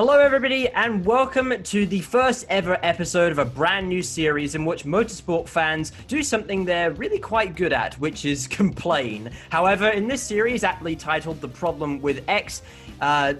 Hello, everybody, and welcome to the first ever episode of a brand new series in which motorsport fans do something they're really quite good at, which is complain. However, in this series, aptly titled The Problem with X,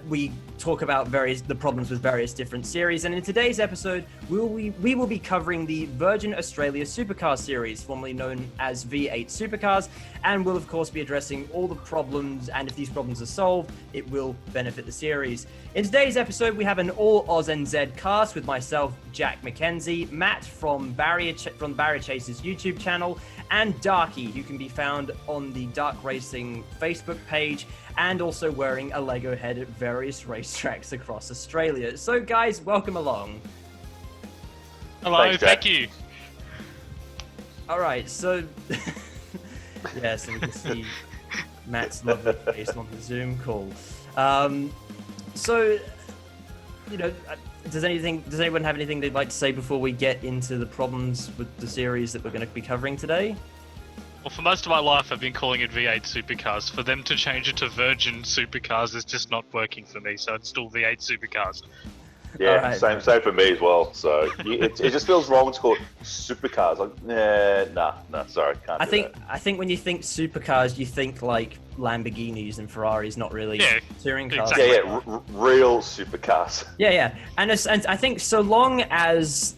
we talk about the problems with various different series, and in today's episode, we will be covering the Virgin Australia Supercars series, formerly known as V8 Supercars, and we'll of course be addressing all the problems, and if these problems are solved, it will benefit the series. In today's episode, we have an all Aus-NZ cast with myself, Jack McKenzie, Matt from Barrier Chase's YouTube channel, and Darky, who can be found on the DarkRacing Facebook page, and also wearing a Lego head at various racetracks across Australia. So guys, welcome along. Hello, Thanks, thank you. All right, so yes, and we can see Matt's lovely face on the Zoom call. So, you know, does anyone have anything they'd like to say before we get into the problems with the series that we're going to be covering today? Well, for most of my life, I've been calling it V8 Supercars. For them to change it to Virgin Supercars is just not working for me, so it's still V8 Supercars. Yeah, right. Same for me as well. So it just feels wrong to call it supercars. Like, nah, sorry, can't. I think when you think supercars, you think like Lamborghinis and Ferraris, not really touring cars. Exactly. Yeah, real supercars. Yeah, and I think so long as,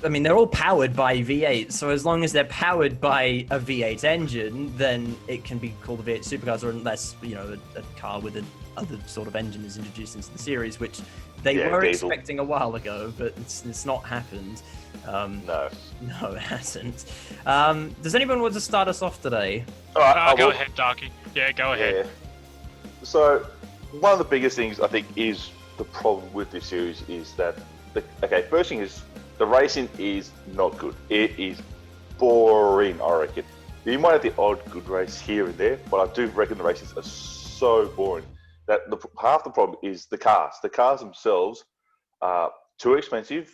I mean, they're all powered by V8, so as long as they're powered by a V8 engine, then it can be called a V8 Supercars, or unless, you know, a car with other sort of engine is introduced into the series, which they were diesel. Expecting a while ago, but it's not happened. No, it hasn't. Does anyone want to start us off today? All right, go ahead, Darky. Yeah, go ahead. Yeah. So one of the biggest things I think is the problem with this series is that, first thing is the racing is not good. It is boring, I reckon. You might have the odd good race here and there, but I do reckon the races are so boring that half the problem is the cars. The cars themselves are too expensive,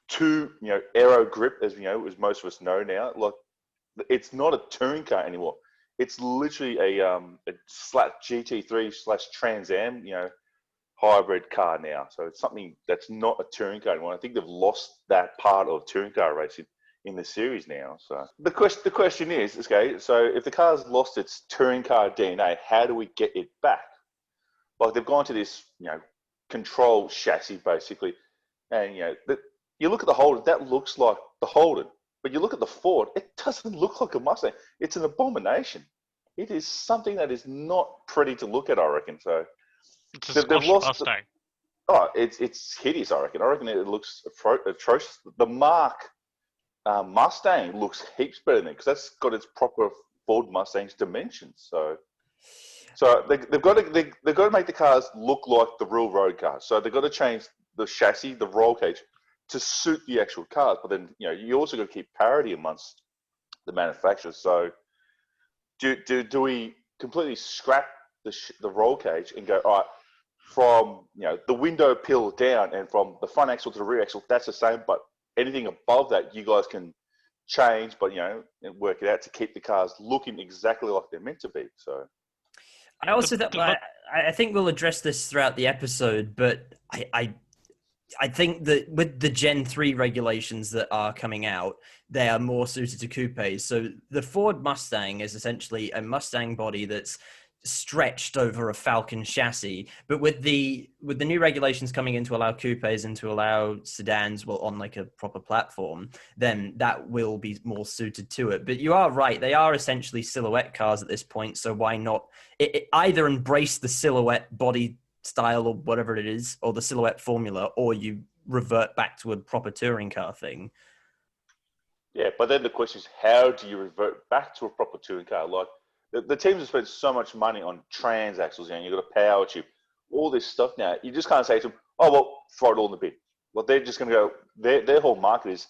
too aero grip, as most of us know now. Like, it's not a touring car anymore. It's literally a GT3/Trans Am, hybrid car now. So it's something that's not a touring car anymore. I think they've lost that part of touring car racing in the series now. So the question is, okay, so if the car's lost its touring car DNA, how do we get it back? Like, they've gone to this, control chassis basically, and you look at the Holden, that looks like the Holden, but you look at the Ford, it doesn't look like a Mustang. It's an abomination. It is something that is not pretty to look at, I reckon. So it's a they've lost Mustang. It's hideous, I reckon. I reckon it looks atrocious. The Mark Mustang looks heaps better than it, because that's got its proper Ford Mustang's dimensions. So they've got to make the cars look like the real road cars. So they've got to change the chassis, the roll cage, to suit the actual cars. But then you also got to keep parity amongst the manufacturers. So do we completely scrap the roll cage and go, all right, from the window pill down and from the front axle to the rear axle, that's the same, but anything above that you guys can change, but and work it out to keep the cars looking exactly like they're meant to be. So I also I think we'll address this throughout the episode, but I think that with the Gen 3 regulations that are coming out, they are more suited to coupes. So the Ford Mustang is essentially a Mustang body that's stretched over a Falcon chassis, but with the new regulations coming in to allow coupes and to allow sedans on like a proper platform, then that will be more suited to it. But you are right, they are essentially silhouette cars at this point, so why not either embrace the silhouette body style or whatever it is, or the silhouette formula, or you revert back to a proper touring car thing. Yeah, but then the question is, how do you revert back to a proper touring car? Like, the teams have spent so much money on trans axles, you've got a power tube, all this stuff now. You just can't say to them, oh, well, throw it all in the bin. Well, they're just going to go, their whole market is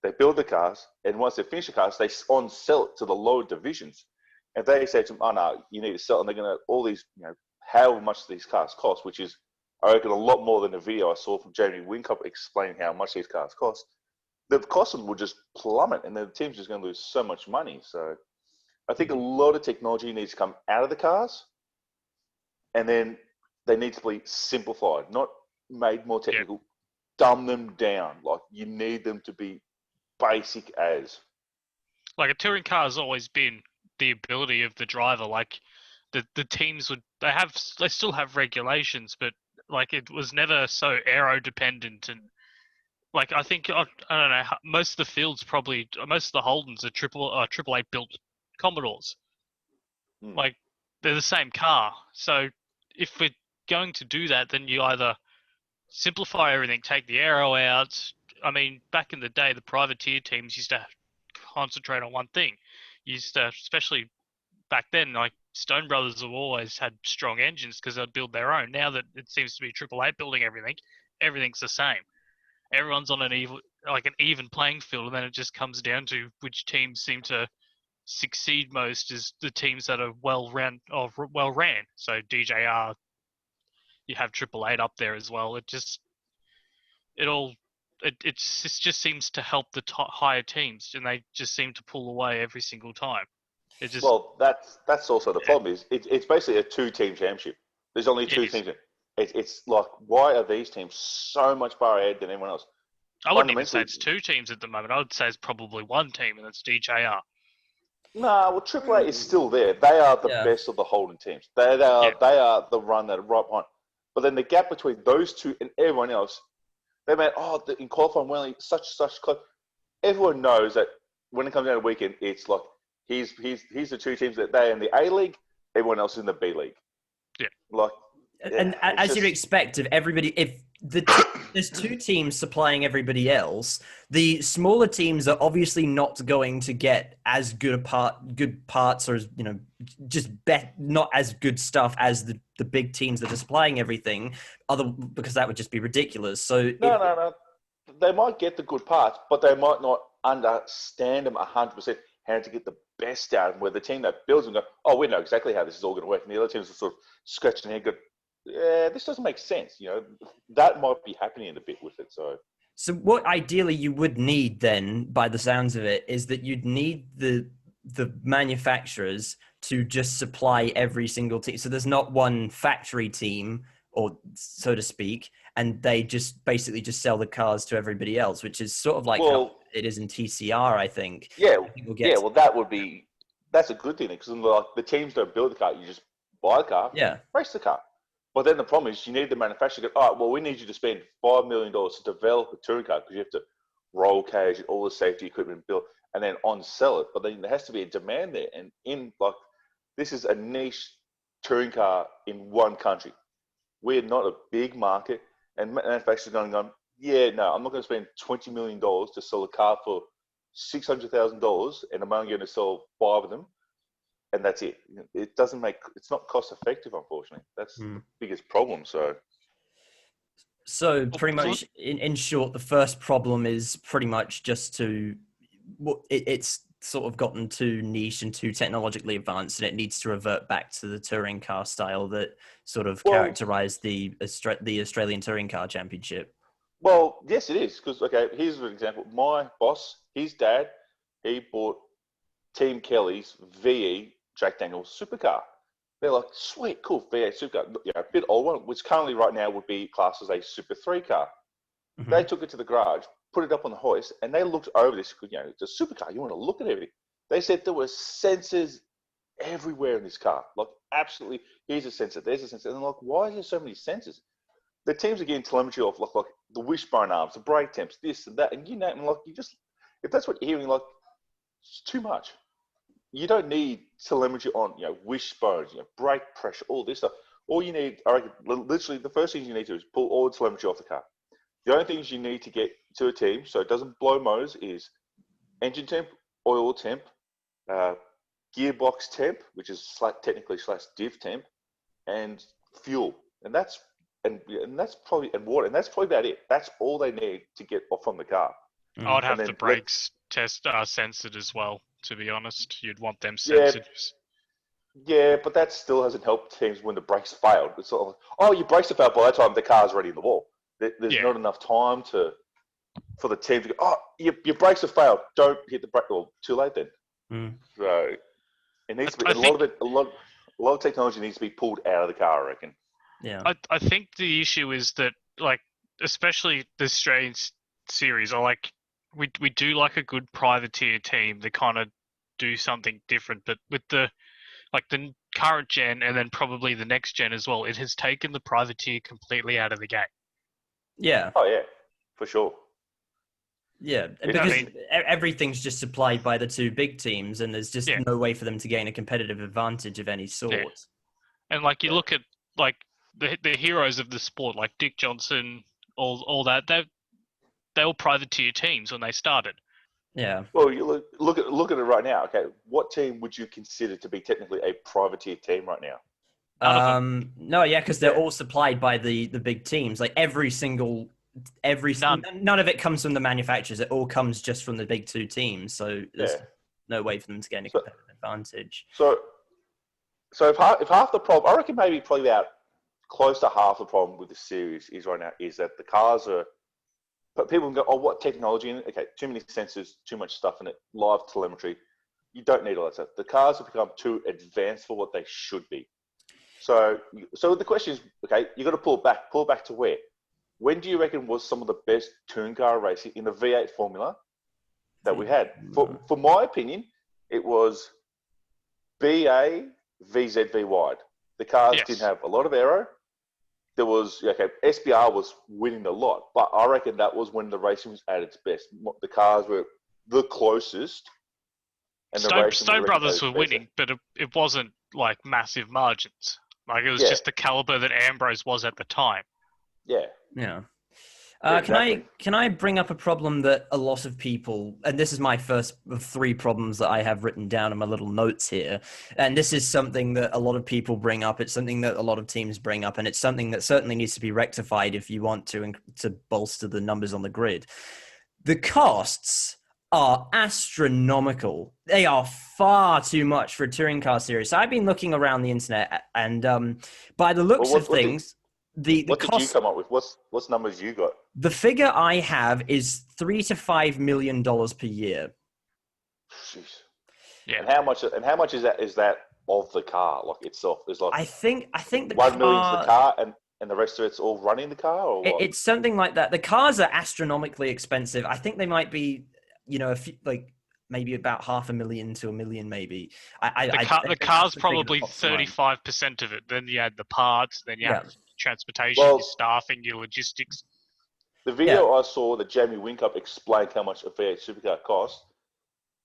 they build the cars, and once they finish the cars, they on-sell it to the lower divisions. And they say to them, oh, no, you need to sell, and they're going to, all these, how much these cars cost, which is, I reckon, a lot more than the video I saw from Jamie Wincop explaining how much these cars cost. The cost of them will just plummet, and the team's just going to lose so much money. So I think a lot of technology needs to come out of the cars, and then they need to be simplified, not made more technical, dumb them down. Like, you need them to be basic as. Like, a touring car has always been the ability of the driver. Like, the teams they still have regulations, but like, it was never so aero dependent. And like, I think, I don't know, most of the fields most of the Holdens are triple eight built Commodores. Like, they're the same car. So if we're going to do that, then you either simplify everything, take the aero out. I mean, back in the day, the privateer teams used to concentrate on one thing. Especially back then, like, Stone Brothers have always had strong engines because they'd build their own. Now that it seems to be Triple Eight building everything, everything's the same. Everyone's on an even playing field, and then it just comes down to which teams seem to succeed most is the teams that are well ran. So DJR, you have Triple Eight up there as well. It just seems to help the higher teams, and they just seem to pull away every single time. Well, that's also the problem. Is it's basically a 2-team championship. There's only two teams. It's like, why are these teams so much far ahead than everyone else? I wouldn't even say it's 2 teams at the moment. I would say it's probably 1 team, and it's DJR. Nah, well, Triple Eight is still there. They are the best of the Holden teams. They are the run that are right behind. But then the gap between those two and everyone else, they made in qualifying, well, such close. Everyone knows that when it comes down to the weekend, it's like he's the 2 teams that they're in the A League, everyone else in the B League. Yeah, like. And as you'd expect of everybody, if there's 2 teams supplying everybody else, the smaller teams are obviously not going to get as good parts, or not as good stuff as the big teams that are supplying everything. Because that would just be ridiculous. So no, they might get the good parts, but they might not understand them 100%. How to get the best out of them, where the team that builds them go, oh, we know exactly how this is all going to work, and the other teams are sort of scratching their head, go, yeah, this doesn't make sense. That might be happening a bit with it. So what ideally you would need then, by the sounds of it, is that you'd need the manufacturers to just supply every single team. So there's not one factory team, or so to speak, and they just basically just sell the cars to everybody else, which is sort of like how it is in TCR, I think. Well, that's a good thing, because the teams don't build the car. You just buy the car, race the car. But then the problem is you need the manufacturer to go, all right, well, we need you to spend $5 million to develop a touring car, because you have to roll cage and all the safety equipment built and then on-sell it. But then there has to be a demand there. And this is a niche touring car in one country. We're not a big market, and manufacturers are going, I'm not going to spend $20 million to sell a car for $600,000, and I'm only going to sell 5 of them. And that's it. It's not cost effective, unfortunately. That's the biggest problem. So pretty much, in short, the first problem is pretty much just it's sort of gotten too niche and too technologically advanced, and it needs to revert back to the touring car style that sort of characterized the Australian Touring Car Championship. Well, yes, it is. Because, here's an example. My boss, his dad, he bought Team Kelly's VE Jack Daniels supercar. They're like, sweet, cool, V8 supercar. A bit old one, which currently right now would be classed as a Super 3 car. Mm-hmm. They took it to the garage, put it up on the hoist, and they looked over this. It's a supercar. You want to look at everything. They said there were sensors everywhere in this car. Like, absolutely, here's a sensor, there's a sensor. And they're like, why is there so many sensors? The teams are getting telemetry off like the wishbone arms, the brake temps, this and that, and you name it. If that's what you're hearing, it's too much. You don't need telemetry on, wishbones, brake pressure, all this stuff. All you need, I reckon, literally the first thing you need to do is pull all the telemetry off the car. The only things you need to get to a team so it doesn't blow motors is engine temp, oil temp, gearbox temp, which is technically /div temp, and fuel. And that's probably water, and that's probably about it. That's all they need to get off from the car. I'd have the brakes censored as well. To be honest, you'd want them censored. Yeah, but that still hasn't helped teams when the brakes failed. It's sort of your brakes have failed by the time the car's ready in the wall. There's not enough time for the team to go, your brakes have failed. Don't hit the brake. Well, too late then. So it needs to be a lot of technology needs to be pulled out of the car, I reckon. Yeah. I think the issue is that, like, especially the Australian series, are like we do like a good privateer team that kind of do something different. But with the current gen and then probably the next gen as well, it has taken the privateer completely out of the game. Yeah. Oh yeah, for sure. Yeah, You because mean- everything's just supplied by the two big teams, and there's just Yeah. no way for them to gain a competitive advantage of any sort. And like you Yeah. look at like the heroes of the sport, like Dick Johnson, all that, they were privateer teams when they started. Yeah. Well, you look at it right now. Okay, what team would you consider to be technically a privateer team right now? None of them. No, yeah, because they're Yeah. all supplied by the big teams. Like None. none of it comes from the manufacturers. It all comes just from the big two teams. So there's Yeah. no way for them to gain a So- competitive advantage. So if half the problem, I reckon maybe probably about close to half the problem with the series is right now is that the cars are. But people can go, oh, what technology in it? Okay, too many sensors, too much stuff in it, live telemetry. You don't need all that stuff. The cars have become too advanced for what they should be. So the question is, okay, you got to pull back to where? When do you reckon was some of the best touring car racing in the V8 formula that we had? For my opinion, it was BA, VZ, V wide. The cars Yes. didn't have a lot of aero. There was, okay, SBR was winning a lot, but I reckon that was when the racing was at its best. The cars were the closest. And Stone Brothers were winning, but it wasn't like massive margins. Like it was just the caliber that Ambrose was at the time. Yeah. Yeah. Yeah, exactly. Can I bring up a problem that a lot of people, and this is my first of three problems that I have written down in my little notes here, and this is something that a lot of people bring up. It's something that a lot of teams bring up, and it's something that certainly needs to be rectified if you want to bolster the numbers on the grid. The costs are astronomical. They are far too much for a touring car series. So I've been looking around the internet, and by the looks of things, the what cost. did you come up with? What's numbers you got? The figure I have is $3 to $5 million per year. Jeez. Yeah. And how much is that of the car like itself? There's like I think the 1 million to the car. car and the rest of it's all running the car, or what? It's something like that. The cars are astronomically expensive. I think they might be, a few, like maybe about $500,000 to $1 million, maybe. The car's probably pops to mind. 35% of it. Then you add the parts, then you have transportation, Well, your staffing, your logistics. The video I saw that Jamie Winkup explained how much a V8 Supercar cost.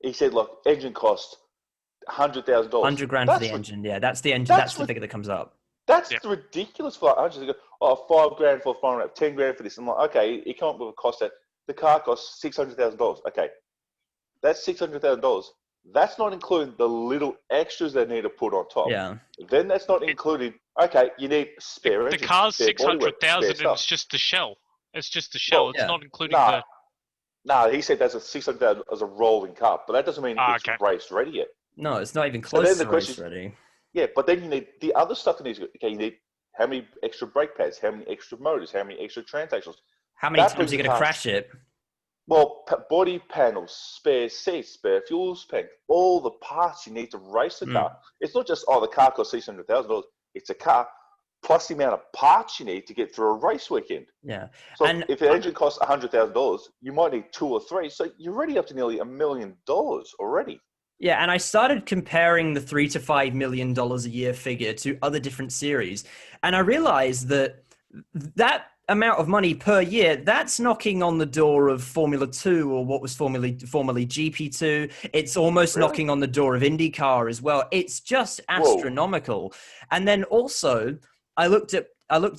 He said, look, engine cost $100,000. $100,000 for the engine. Yeah, that's the engine. That's the figure that comes up. That's ridiculous for like $100,000. Oh, $5,000 for a final wrap, $10,000 for this. I'm like, okay, you come up with a cost that the car costs $600,000. Okay, that's $600,000. That's not including the little extras they need to put on top. Yeah. Then that's not including. Okay, you need spare engines. The car's spare bodywork, 600,000, and spare it's stuff. just the shell. It's just the shell. Well, It's not including the. No, he said that's a $600,000 as a rolling car, but that doesn't mean it's race ready yet. No, it's not even close to race ready. Yeah, but then you need the other stuff that needs. Okay, you need how many extra brake pads, how many extra motors, how many extra transactions. How many times are you going to crash it? Well, body panels, spare seats, spare fuel tank, all the parts you need to race the car. It's not just the car costs $600,000. It's a car plus the amount of parts you need to get through a race weekend. Yeah. So if the engine costs $100,000, you might need 2 or 3. So you're already up to nearly $1 million already. Yeah, and I started comparing the $3 to $5 million a year figure to other different series, and I realized that amount of money per year, that's knocking on the door of Formula 2 or what was formerly GP2. It's almost knocking on the door of IndyCar as well. It's just astronomical. Whoa. And then also, I looked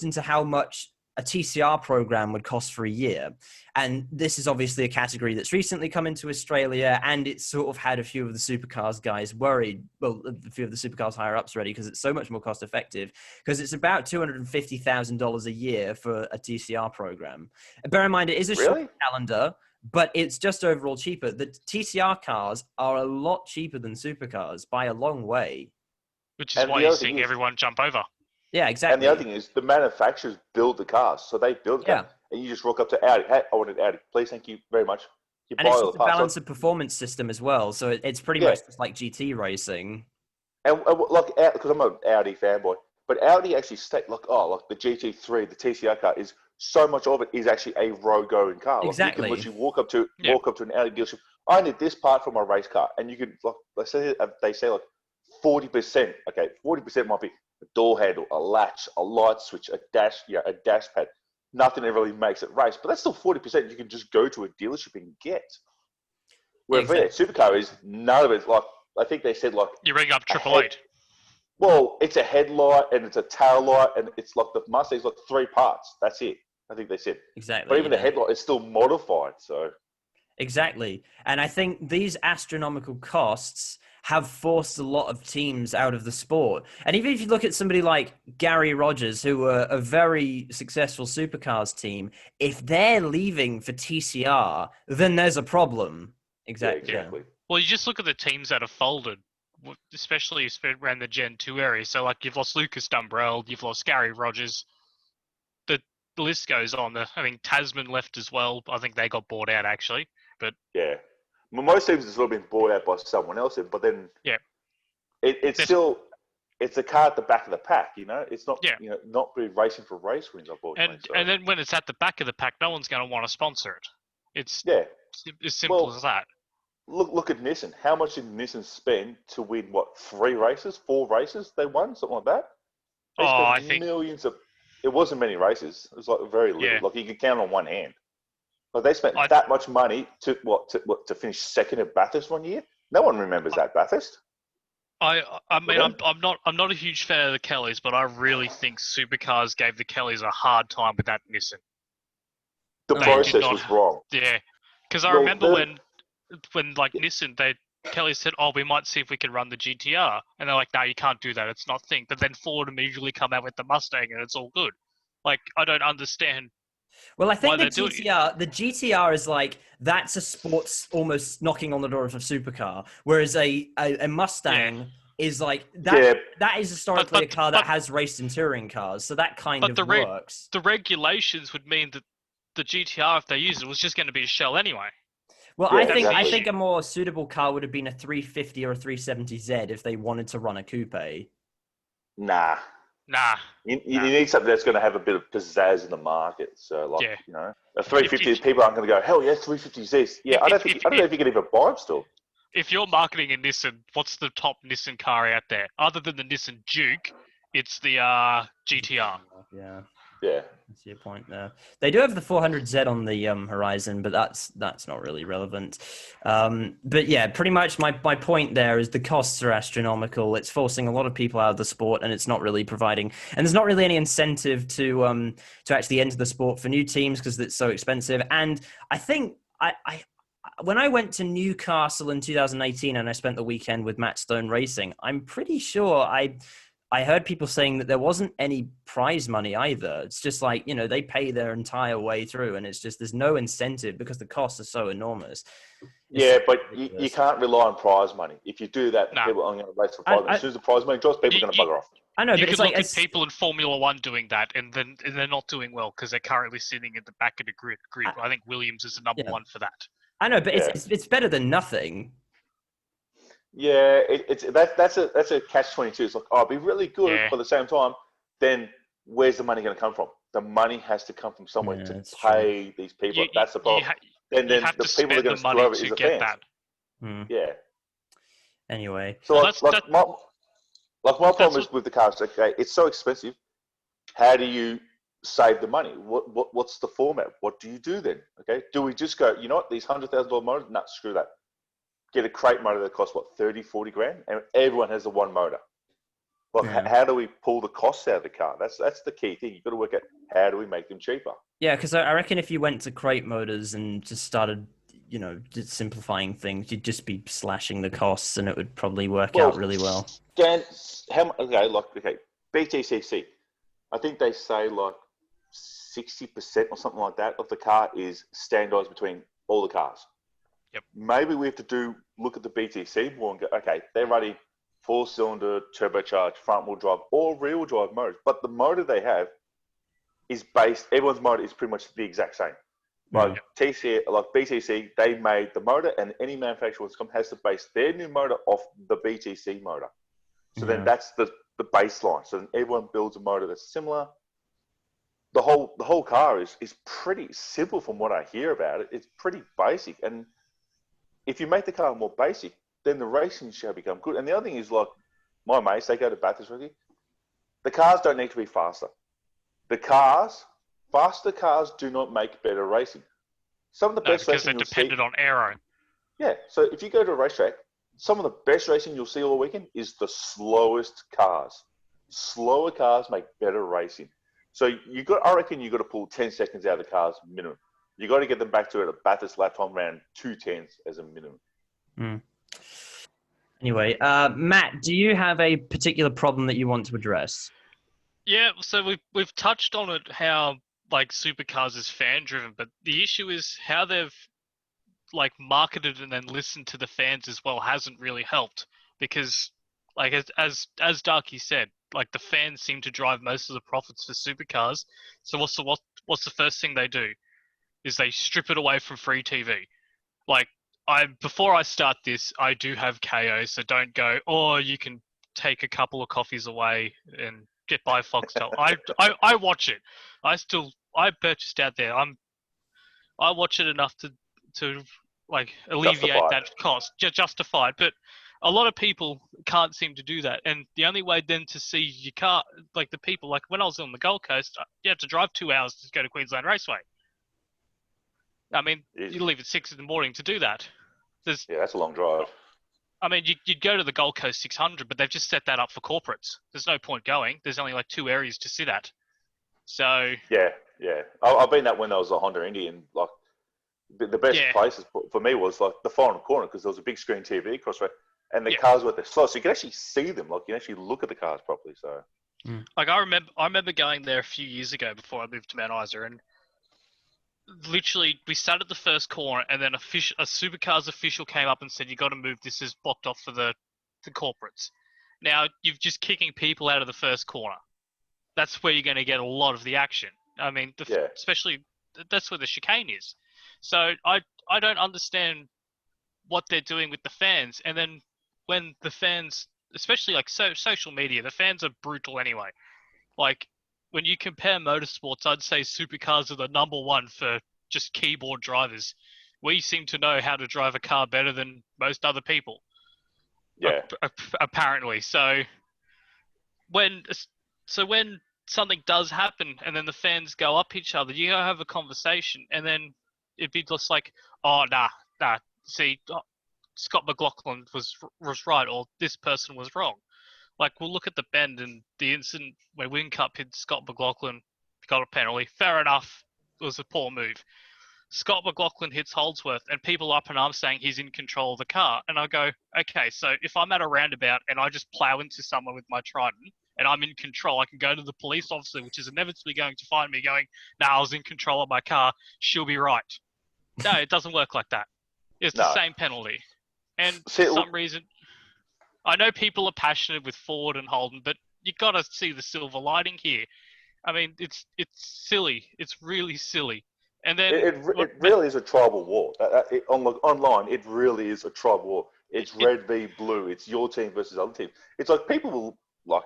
into how much a TCR program would cost for a year. And this is obviously a category that's recently come into Australia, and it's sort of had a few of the supercars guys worried, well, a few of the supercars higher ups ready, because it's so much more cost effective, because it's about $250,000 a year for a TCR program. And bear in mind, it is a short calendar, but it's just overall cheaper. The TCR cars are a lot cheaper than supercars by a long way. Which is why you're seeing everyone jump over. Yeah, exactly. And the other thing is the manufacturers build the cars. So they build the car, and you just rock up to Audi. Hey, I want an Audi. Please, thank you very much. You and it's just a balance of performance system as well. So it's pretty much just like GT racing. And like, because I'm an Audi fanboy, but Audi actually state like the GT3, the TCR car is so much of it is actually a road going car. Like, Exactly. you can literally walk up to an Audi dealership. I need this part for my race car, and you can they say like 40%. Okay, 40% might be a door handle, a latch, a light switch, a dash pad. Nothing that really makes it race, but that's still 40% you can just go to a dealership and get. Where V8 Supercar is none of it. Like I think they said, like You ring up 888. Well, it's a headlight and it's a tail light, and it's like the Mustang's like 3 parts. That's it. I think they said. Exactly. But even the headlight is still modified. So exactly, and I think these astronomical costs have forced a lot of teams out of the sport. And even if you look at somebody like Gary Rogers, who were a very successful supercars team, if they're leaving for TCR, then there's a problem. Exactly. Yeah, exactly. Well, you just look at the teams that have folded, especially around the Gen 2 area. So, like, you've lost Lucas Dumbrell, you've lost Gary Rogers. The list goes on. I think Tasman left as well. I think they got bought out, actually. But yeah. Well, most teams have sort of been bought out by someone else, but then it's still a car at the back of the pack. You know, it's not not really racing for race wins. Unfortunately, and then when it's at the back of the pack, no one's going to want to sponsor it. It's as simple as that. Look at Nissan. How much did Nissan spend to win? What, 4 races they won, something like that. I think millions of. It wasn't many races. It was like very little. Yeah. Like you could count on one hand. But they spent that much money to finish second at Bathurst one year. No one remembers that Bathurst. I mean, I'm not a huge fan of the Kellys, but I really think Supercars gave the Kellys a hard time with that Nissan. The process was wrong. Yeah, because I remember when like Nissan, Kelly said, "Oh, we might see if we can run the GTR," and they're like, "No, you can't do that. It's not thing." But then Ford immediately come out with the Mustang, and it's all good. Like, I don't understand. Well, I think the GTR is like, that's a sports almost knocking on the door of a supercar, whereas a Mustang is like that. Yeah. That is historically a car that has raced in touring cars, so that kind of works. The regulations would mean that the GTR, if they use it, was just going to be a shell anyway. Well, yeah, I think a more suitable car would have been a 350 or a 370Z if they wanted to run a coupe. Nah. You need something that's going to have a bit of pizzazz in the market. So, like, you know, a 350, people aren't going to go, hell yeah, 350Zs. Yeah, I don't know if you can even buy them still. If you're marketing a Nissan, what's the top Nissan car out there? Other than the Nissan Duke, it's the GTR. Yeah. Yeah. I see your point there. They do have the 400Z on the horizon, but that's not really relevant. But yeah, pretty much my point there is the costs are astronomical. It's forcing a lot of people out of the sport, and it's not really providing. And there's not really any incentive to actually enter the sport for new teams because it's so expensive. And I think when I went to Newcastle in 2018 and I spent the weekend with Matt Stone Racing, I'm pretty sure I heard people saying that there wasn't any prize money either. It's just like, you know, they pay their entire way through, and it's just, there's no incentive because the costs are so enormous. But you can't rely on prize money. If you do that, people are going to race for prize money. As soon as the prize money drops, people are going to bugger off. I know, but you can look at people in Formula One doing that, and they're not doing well because they're currently sitting at the back of the grid. I think Williams is the number one for that. I know, but it's better than nothing. Yeah, that's a catch-22. It's like, it'd be really good, but at the same time, then where's the money going to come from? The money has to come from somewhere to pay these people. That's the problem. Then the people that are going to screw over is the fans. Yeah. Anyway. So my problem is with the cars. Okay, it's so expensive. How do you save the money? What's the format? What do you do then? Okay, do we just go, you know what, these $100,000 motors? Nah, screw that. Get a crate motor that costs, 30, 40 grand? And everyone has the one motor. Like, how do we pull the costs out of the car? That's the key thing. You've got to work out, how do we make them cheaper? Yeah, because I reckon if you went to crate motors and just started, you know, just simplifying things, you'd just be slashing the costs and it would probably work out really well. BTCC. I think they say like 60% or something like that of the car is standardized between all the cars. Yep. Maybe we have to look at the BTC more and go, okay, they're running 4-cylinder, turbocharged, front-wheel drive, or rear-wheel drive motors. But the motor they have is everyone's motor is pretty much the exact same. Like BTC, they made the motor, and any manufacturer has to base their new motor off the BTC motor. So then that's the baseline. So then everyone builds a motor that's similar. the whole car is pretty simple from what I hear about it. It's pretty basic, and if you make the car more basic, then the racing shall become good. And the other thing is, like, my mates, they go to Bathurst rookie. The cars don't need to be faster. Faster cars do not make better racing. Some of the best because racing they're dependent on aero. Yeah, so if you go to a racetrack, some of the best racing you'll see all weekend is the slowest cars. Slower cars make better racing. So I reckon you got to pull 10 seconds out of the cars minimum. You got to get them back to a Bathurst lap time around 2:10 as a minimum. Mm. Anyway, Matt, do you have a particular problem that you want to address? Yeah, so we've touched on it, how like supercars is fan driven, but the issue is how they've like marketed and then listened to the fans as well hasn't really helped, because like as Darky said, like the fans seem to drive most of the profits for supercars. So what's the first thing they do is they strip it away from free TV. Like, before I start this, I do have KO, so don't go, oh, you can take a couple of coffees away and get by Foxtel. I watch it. I purchased out there. I watch it enough to like alleviate that cost, justify it. But a lot of people can't seem to do that, and the only way then to see your car, like the people, like when I was on the Gold Coast, you had to drive 2 hours to go to Queensland Raceway. I mean, you leave at 6 in the morning to do that. Yeah, that's a long drive. I mean, you'd go to the Gold Coast 600, but they've just set that up for corporates. There's no point going. There's only like 2 areas to sit at. So yeah. I've been that when there was a Honda Indy, and like the best places for me was like the final corner, because there was a big screen TV across the way, and the cars were there slow, so you can actually see them. Like, you can actually look at the cars properly. So, like I remember going there a few years ago before I moved to Mount Isa, and literally we sat at the first corner, and then a supercars official came up and said, "You got to move. This is blocked off for the corporates." Now you're just kicking people out of the first corner. That's where you're going to get a lot of the action. I mean, especially that's where the chicane is. So I don't understand what they're doing with the fans. And then when the fans, especially like social media, the fans are brutal anyway. Like, when you compare motorsports, I'd say supercars are the number one for just keyboard drivers. We seem to know how to drive a car better than most other people. Yeah. Apparently. So when something does happen and then the fans go up each other, you gotta have a conversation, and then it'd be just like, oh, nah. See, Scott McLaughlin was right, or this person was wrong. Like, we'll look at the bend and the incident where Whincup hit Scott McLaughlin, got a penalty. Fair enough, it was a poor move. Scott McLaughlin hits Holdsworth, and people up in arms saying he's in control of the car. And I go, okay, so if I'm at a roundabout and I just plow into someone with my Trident and I'm in control, I can go to the police officer, which is inevitably going to find me, going, nah, I was in control of my car, she'll be right. No, it doesn't work like that. It's the same penalty. And for some reason, I know people are passionate with Ford and Holden, but you got to see the silver lining here. I mean, it's silly. It's really silly. And then it really is a tribal war. Online, it really is a tribal war. It's red v blue. It's your team versus other team. It's like people will, like,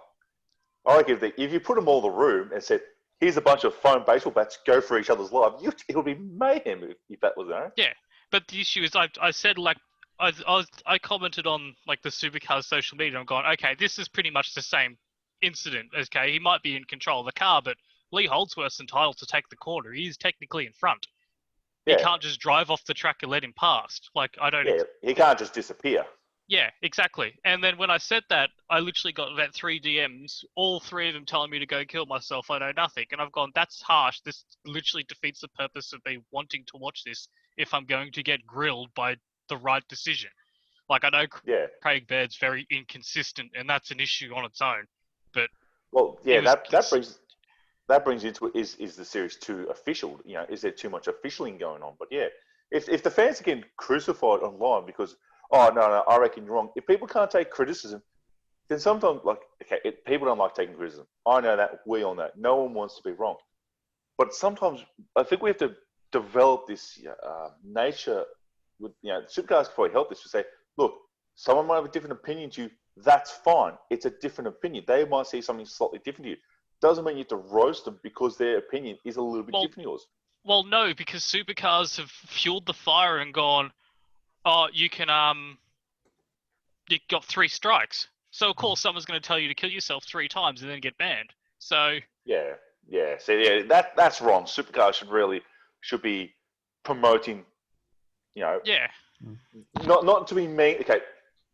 I reckon if you put them all in the room and said, here's a bunch of foam baseball bats, go for each other's life, it would be mayhem if that was there. Yeah, but the issue is, I said, like, I commented on like the supercars social media. I'm going, okay, this is pretty much the same incident. Okay, he might be in control of the car, but Lee Holdsworth's entitled to take the corner. He is technically in front. He can't just drive off the track and let him past. Like, I don't. Yeah, he can't just disappear. Yeah, exactly. And then when I said that, I literally got about 3 DMs, all 3 of them telling me to go kill myself. I know nothing. And I've gone, that's harsh. This literally defeats the purpose of me wanting to watch this if I'm going to get grilled by the right decision. Like, I know Craig Baird's very inconsistent, and that's an issue on its own. But that brings into it is the series too official? You know, is there too much officialing going on? But yeah, if the fans are getting crucified online because, oh no, I reckon you're wrong. If people can't take criticism, then sometimes, like, okay, people don't like taking criticism. I know that. We all know. No one wants to be wrong. But sometimes I think we have to develop this nature. With, you know, supercars can probably help this to say, look, someone might have a different opinion to you. That's fine. It's a different opinion. They might see something slightly different to you. doesn't mean you have to roast them because their opinion is a little bit different than yours. Well, no, because supercars have fueled the fire and gone, oh, you got 3 strikes. So, of course, someone's going to tell you to kill yourself 3 times and then get banned. So... Yeah. So, that's wrong. Supercars should be promoting, Yeah. not to be mean. Okay,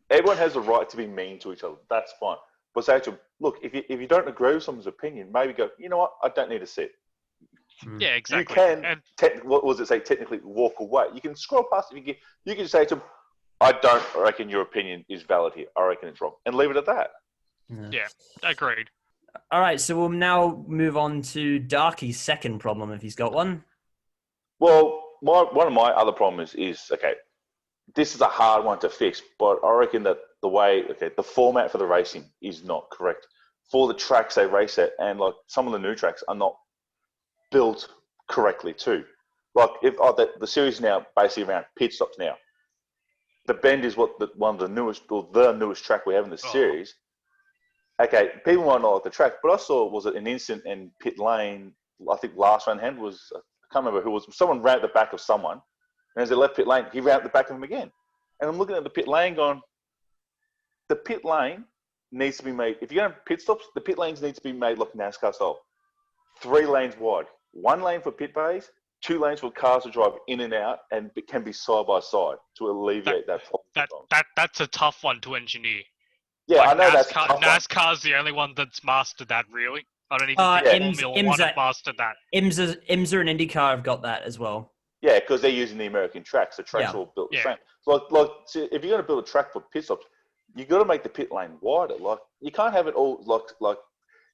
everyone has the right to be mean to each other. That's fine. But say to them, look, if you don't agree with someone's opinion, maybe go, you know what, I don't need to see it. Yeah, exactly. You can, what was it say, technically walk away. You can scroll past it. You can say to them, I don't reckon your opinion is valid here. I reckon it's wrong. And leave it at that. Yeah, agreed. All right, so we'll now move on to Darky's second problem, if he's got one. Well, one of my other problems is, okay, this is a hard one to fix, but I reckon that the format for the racing is not correct. For the tracks they race at, and like some of the new tracks are not built correctly too. Like the series now basically around pit stops now. The Bend is one of the newest track we have in the series. Okay, people might not like the track, but I saw an incident in pit lane. I think last round hand was, I can't remember who it was. Someone ran at the back of someone, and as they left pit lane, he ran at the back of him again. And I'm looking at the pit lane going, the pit lane needs to be made. If you're going to pit stops, the pit lanes need to be made like NASCAR style. 3 lanes wide. 1 lane for pit bays, 2 lanes for cars to drive in and out, and it can be side by side to alleviate that problem. That's a tough one to engineer. Yeah, like I know NASCAR, that's a tough one. NASCAR's the only one that's mastered that, really. I don't even think Formula 1 have mastered that. IMSA and IndyCar have got that as well. Yeah, because they're using the American tracks. The tracks are all built the same. So if you're going to build a track for pit stops, you got to make the pit lane wider. Like, you can't have it all like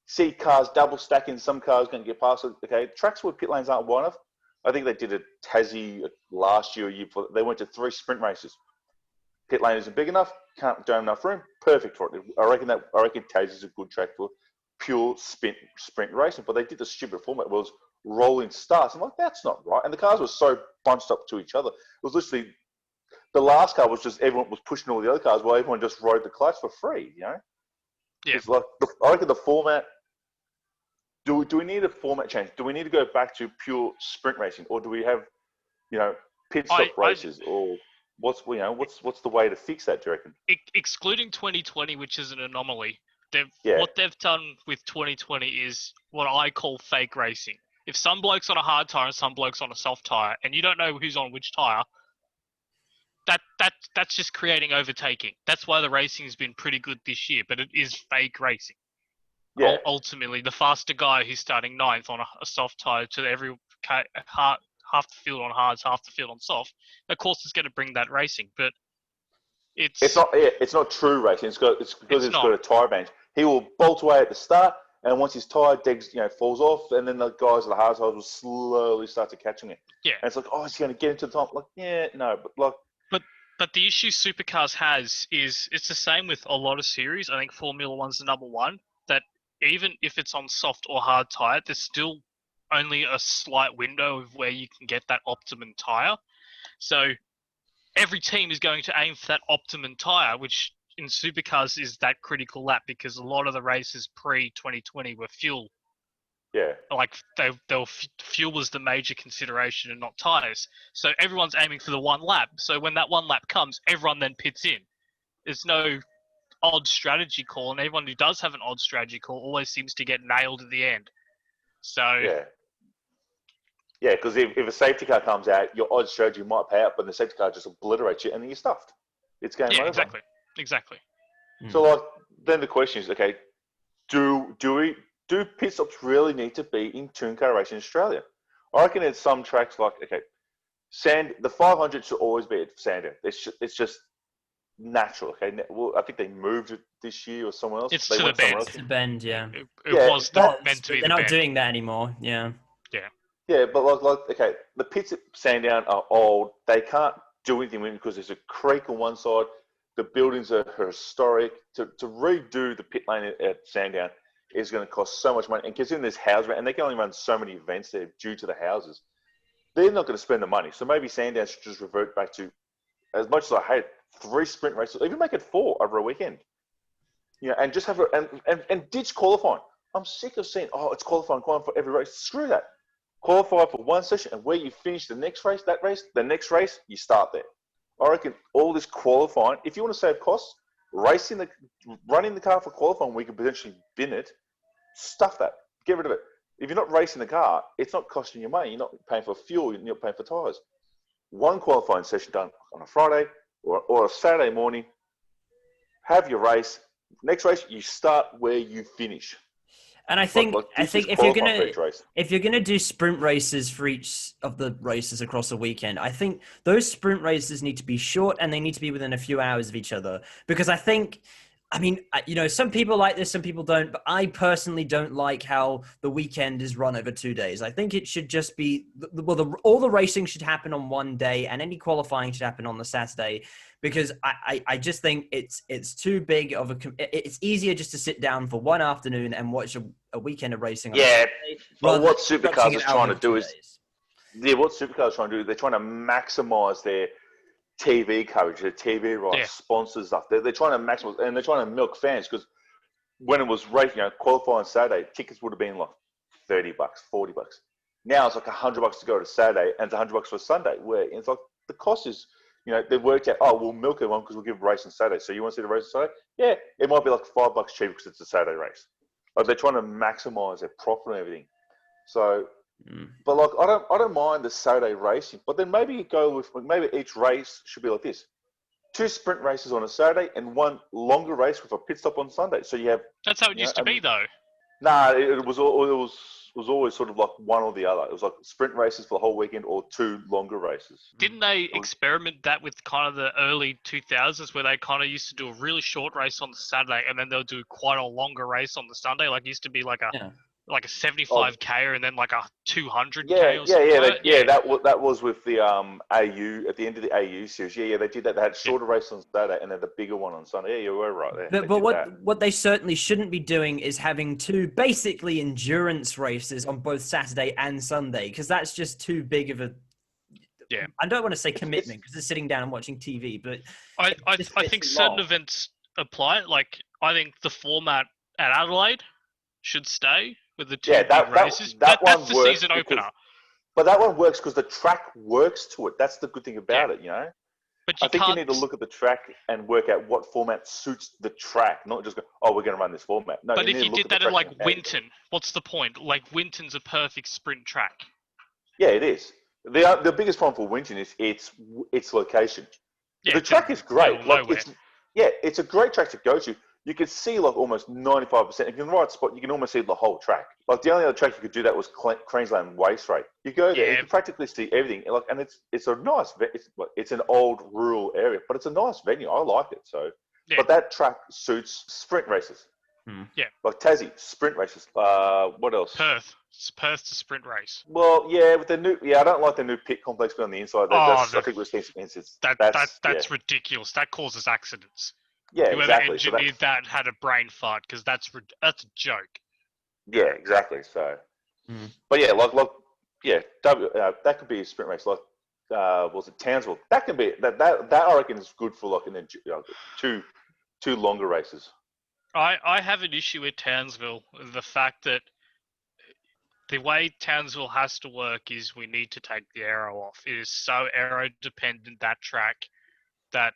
see cars double stacking. Some cars going to get past it. Okay, tracks where pit lanes aren't wide enough. I think they did a Tassie last year. They went to 3 sprint races. Pit lane isn't big enough. Don't have enough room. Perfect for it. I reckon Tassie's a good track for pure sprint racing. But they did the stupid format. It was rolling starts. I'm like, that's not right. And the cars were so bunched up to each other. It was literally the last car was just everyone was pushing all the other cars while everyone just rode the clutch for free. Yeah. It's like I reckon the format. Do we need a format change? Do we need to go back to pure sprint racing, or do we have, pit stop races, or what's the way to fix that? Do you reckon? Excluding 2020, which is an anomaly, what they've done with 2020 is what I call fake racing. If some bloke's on a hard tire and some bloke's on a soft tire, and you don't know who's on which tire, that's just creating overtaking. That's why the racing has been pretty good this year, but it is fake racing. Yeah. Ultimately, the faster guy who's starting 9th on a soft tire to every half the field on hards, half the field on soft, of course, is going to bring that racing. But it's not true racing. It's because it's got a tire advantage. He will bolt away at the start, and once his tire falls off, and then the guys at the hard tires will slowly start to catching it. Yeah. And it's like, oh, he's going to get into the top. Like, yeah, no, but like. But the issue Supercars has is it's the same with a lot of series. I think Formula One's the number one. That even if it's on soft or hard tire, there's still only a slight window of where you can get that optimum tire. So every team is going to aim for that optimum tire, which in Supercars is that critical lap because a lot of the races pre-2020 were fuel. Yeah. Like fuel was the major consideration and not tires. So everyone's aiming for the 1 lap. So when that 1 lap comes, everyone then pits in. There's no odd strategy call, and everyone who does have an odd strategy call always seems to get nailed at the end. So because if a safety car comes out, your odd strategy might pay out, but the safety car just obliterates you, and then you're stuffed. It's game over. Exactly. So then the question is, okay, do pit stops really need to be in touring car racing in Australia? I reckon at some tracks the 500 should always be at Sandown. It's just natural. Okay, well, I think they moved it this year or somewhere else. It's to the Bend. It's the Bend, yeah. It was not meant to be. They're not doing that anymore. Yeah. Yeah, but the pits at Sandown are old. They can't do anything with it because there's a creek on one side. The buildings are historic. To redo the pit lane at Sandown is going to cost so much money. And considering there's houses, and they can only run so many events there due to the houses, they're not going to spend the money. So maybe Sandown should just revert back to, as much as I hate 3 sprint races, even make it 4 over a weekend. And just have and ditch qualifying. I'm sick of seeing, it's qualifying for every race. Screw that. Qualify for one session, and where you finish the next race, the next race, you start there. I reckon all this qualifying, if you want to save costs, running the car for qualifying, we could potentially bin it. Stuff that. Get rid of it. If you're not racing the car, it's not costing you money. You're not paying for fuel. You're not paying for tyres. One qualifying session done on a Friday or a Saturday morning. Have your race. Next race, you start where you finish. And I think if you're gonna do sprint races for each of the races across a weekend, I think those sprint races need to be short and they need to be within a few hours of each other. Because some people like this, some people don't, but I personally don't like how the weekend is run over 2 days. I think it should just be all the racing should happen on one day, and any qualifying should happen on the Saturday. Because I just think it's too big of it's easier just to sit down for one afternoon and watch a weekend of racing. Yeah, but what Supercars is trying to do they're trying to maximise their TV coverage, their TV rights, sponsors stuff. They're trying to maximise, and they're trying to milk fans, because when it was racing, qualifying Saturday, tickets would have been like $30, $40. Now it's like $100 to go to Saturday, and it's $100 for Sunday. Where it's like the cost is. They worked out, we'll milk it one because we'll give a race on Saturday. So you want to see the race on Saturday? Yeah, it might be like $5 cheaper because it's a Saturday race. Like, they're trying to maximise their profit and everything. So, but like, I don't mind the Saturday racing, but then maybe you go with, maybe each race should be like this: 2 sprint races on a Saturday and 1 longer race with a pit stop on Sunday. So you have. That's how it used to be, though. Nah, it was always sort of like one or the other. It was like sprint races for the whole weekend or 2 longer races. Didn't they experiment that with kind of the early 2000s, where they kind of used to do a really short race on the Saturday and then they'll do quite a longer race on the Sunday? Like, it used to be like a 75k and then like a 200k or something. That was with the AU at the end of the AU series. Yeah, they did that. They had shorter race on Saturday and then the bigger one on Sunday. Yeah, you were right there. But what they certainly shouldn't be doing is having 2 basically endurance races on both Saturday and Sunday, because that's just too big of a. Yeah. I don't want to say commitment because it's sitting down and watching TV, but I think certain events apply. Like, I think the format at Adelaide should stay with the 2 big races. That's the season opener. But that one works because the track works to it. That's the good thing about it, But I think you need to look at the track and work out what format suits the track, not just go, we're going to run this format. No, but if you did that in like Winton, what's the point? Like, Winton's a perfect sprint track. Yeah, it is. The biggest problem for Winton is its location. Yeah, the track is great. It's a great track to go to. You could see like almost 95%. If you're in the right spot, you can almost see the whole track. Like, the only other track you could do that was Queensland Waste Rate. You go there, you can practically see everything. Like, and it's a nice. It's an old rural area, but it's a nice venue. I like it. So, but that track suits sprint races. Yeah. Like Tassie, sprint races. What else? Perth. It's Perth's a sprint race. Well, yeah, with the new, I don't like the new pit complex on the inside. I think we're seeing some incidents. That's ridiculous. That causes accidents. Yeah, Whoever exactly. engineered that had a brain fart, because that's a joke. Yeah, exactly. So, but yeah, that could be a sprint race. Like, was it Townsville? That can be that I reckon is good for like two longer races. I have an issue with Townsville. The fact that the way Townsville has to work is we need to take the aero off. It is so aero dependent, that track, that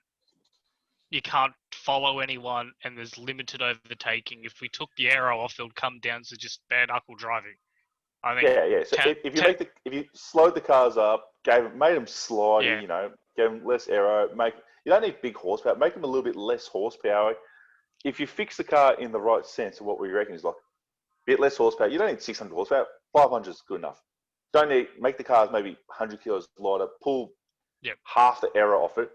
you can't follow anyone and there's limited overtaking. If we took the aero off, it would come down to just bare knuckle driving. I think. Yeah. So if you slowed the cars up, made them slide, gave them less aero, you don't need big horsepower, make them a little bit less horsepower. If you fix the car in the right sense of what we reckon is like a bit less horsepower, you don't need 600 horsepower. 500 is good enough. Make the cars maybe 100 kilos lighter, pull half the aero off it.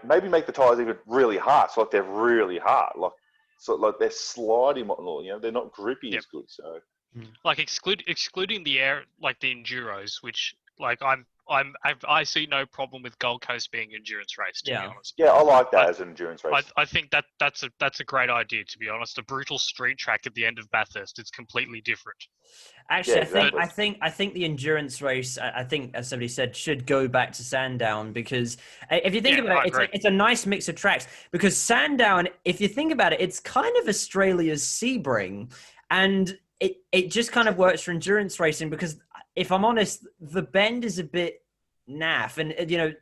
Maybe make the tires even really hard, so like they're really hard, like they're sliding, they're not grippy as good. So, like excluding the air, like the enduros, which like I see no problem with Gold Coast being an endurance race. To be honest, I like that as an endurance race. I think that's a great idea. To be honest, a brutal street track at the end of Bathurst, it's completely different. Actually, I think the endurance race, I think, as somebody said, should go back to Sandown, because if you think about it, it's a nice mix of tracks. Because Sandown, if you think about it, it's kind of Australia's Sebring. And it just kind of works for endurance racing because, if I'm honest, the bend is a bit naff. And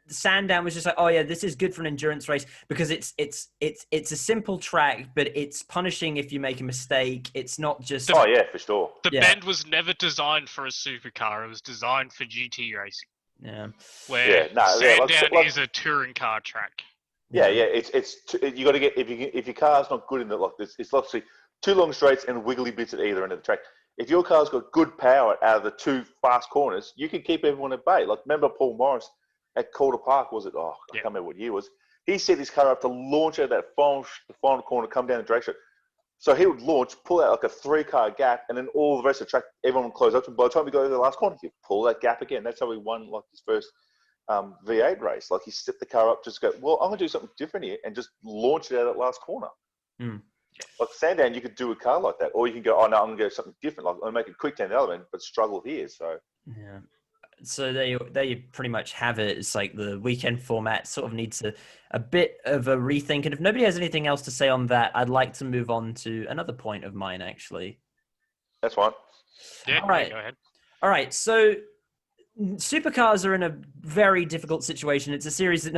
Sandown was just like, oh yeah, this is good for an endurance race because it's a simple track, but it's punishing if you make a mistake. It's not just Oh yeah, for sure. The bend was never designed for a supercar. It was designed for GT racing. Yeah. Where Sandown is a touring car track. Yeah. It's you got to get if your car's not good in it like this, it's obviously two long straights and wiggly bits at either end of the track. If your car's got good power out of the two fast corners, you can keep everyone at bay. Like, remember Paul Morris at Calder Park, was it? Oh, I can't remember what year it was. He set his car up to launch out that final corner, come down the drag strip. So he would launch, pull out like a 3-car gap, and then all the rest of the track, everyone would close up. And by the time we go to the last corner, you pull that gap again. That's how he won like his first V8 race. Like, he set the car up, just go, well, I'm going to do something different here, and just launch it out of that last corner. Mm. Like Sandown, you could do a car like that, or you can go, oh no, I'm going to go something different. Like, I'm going to make a quick turn the other end, but struggle here. So yeah. So there you pretty much have it. It's like the weekend format sort of needs a bit of a rethink. And if nobody has anything else to say on that, I'd like to move on to another point of mine, actually. that's fine. Yeah, All right. go ahead. All right. So supercars are in a very difficult situation. It's a situation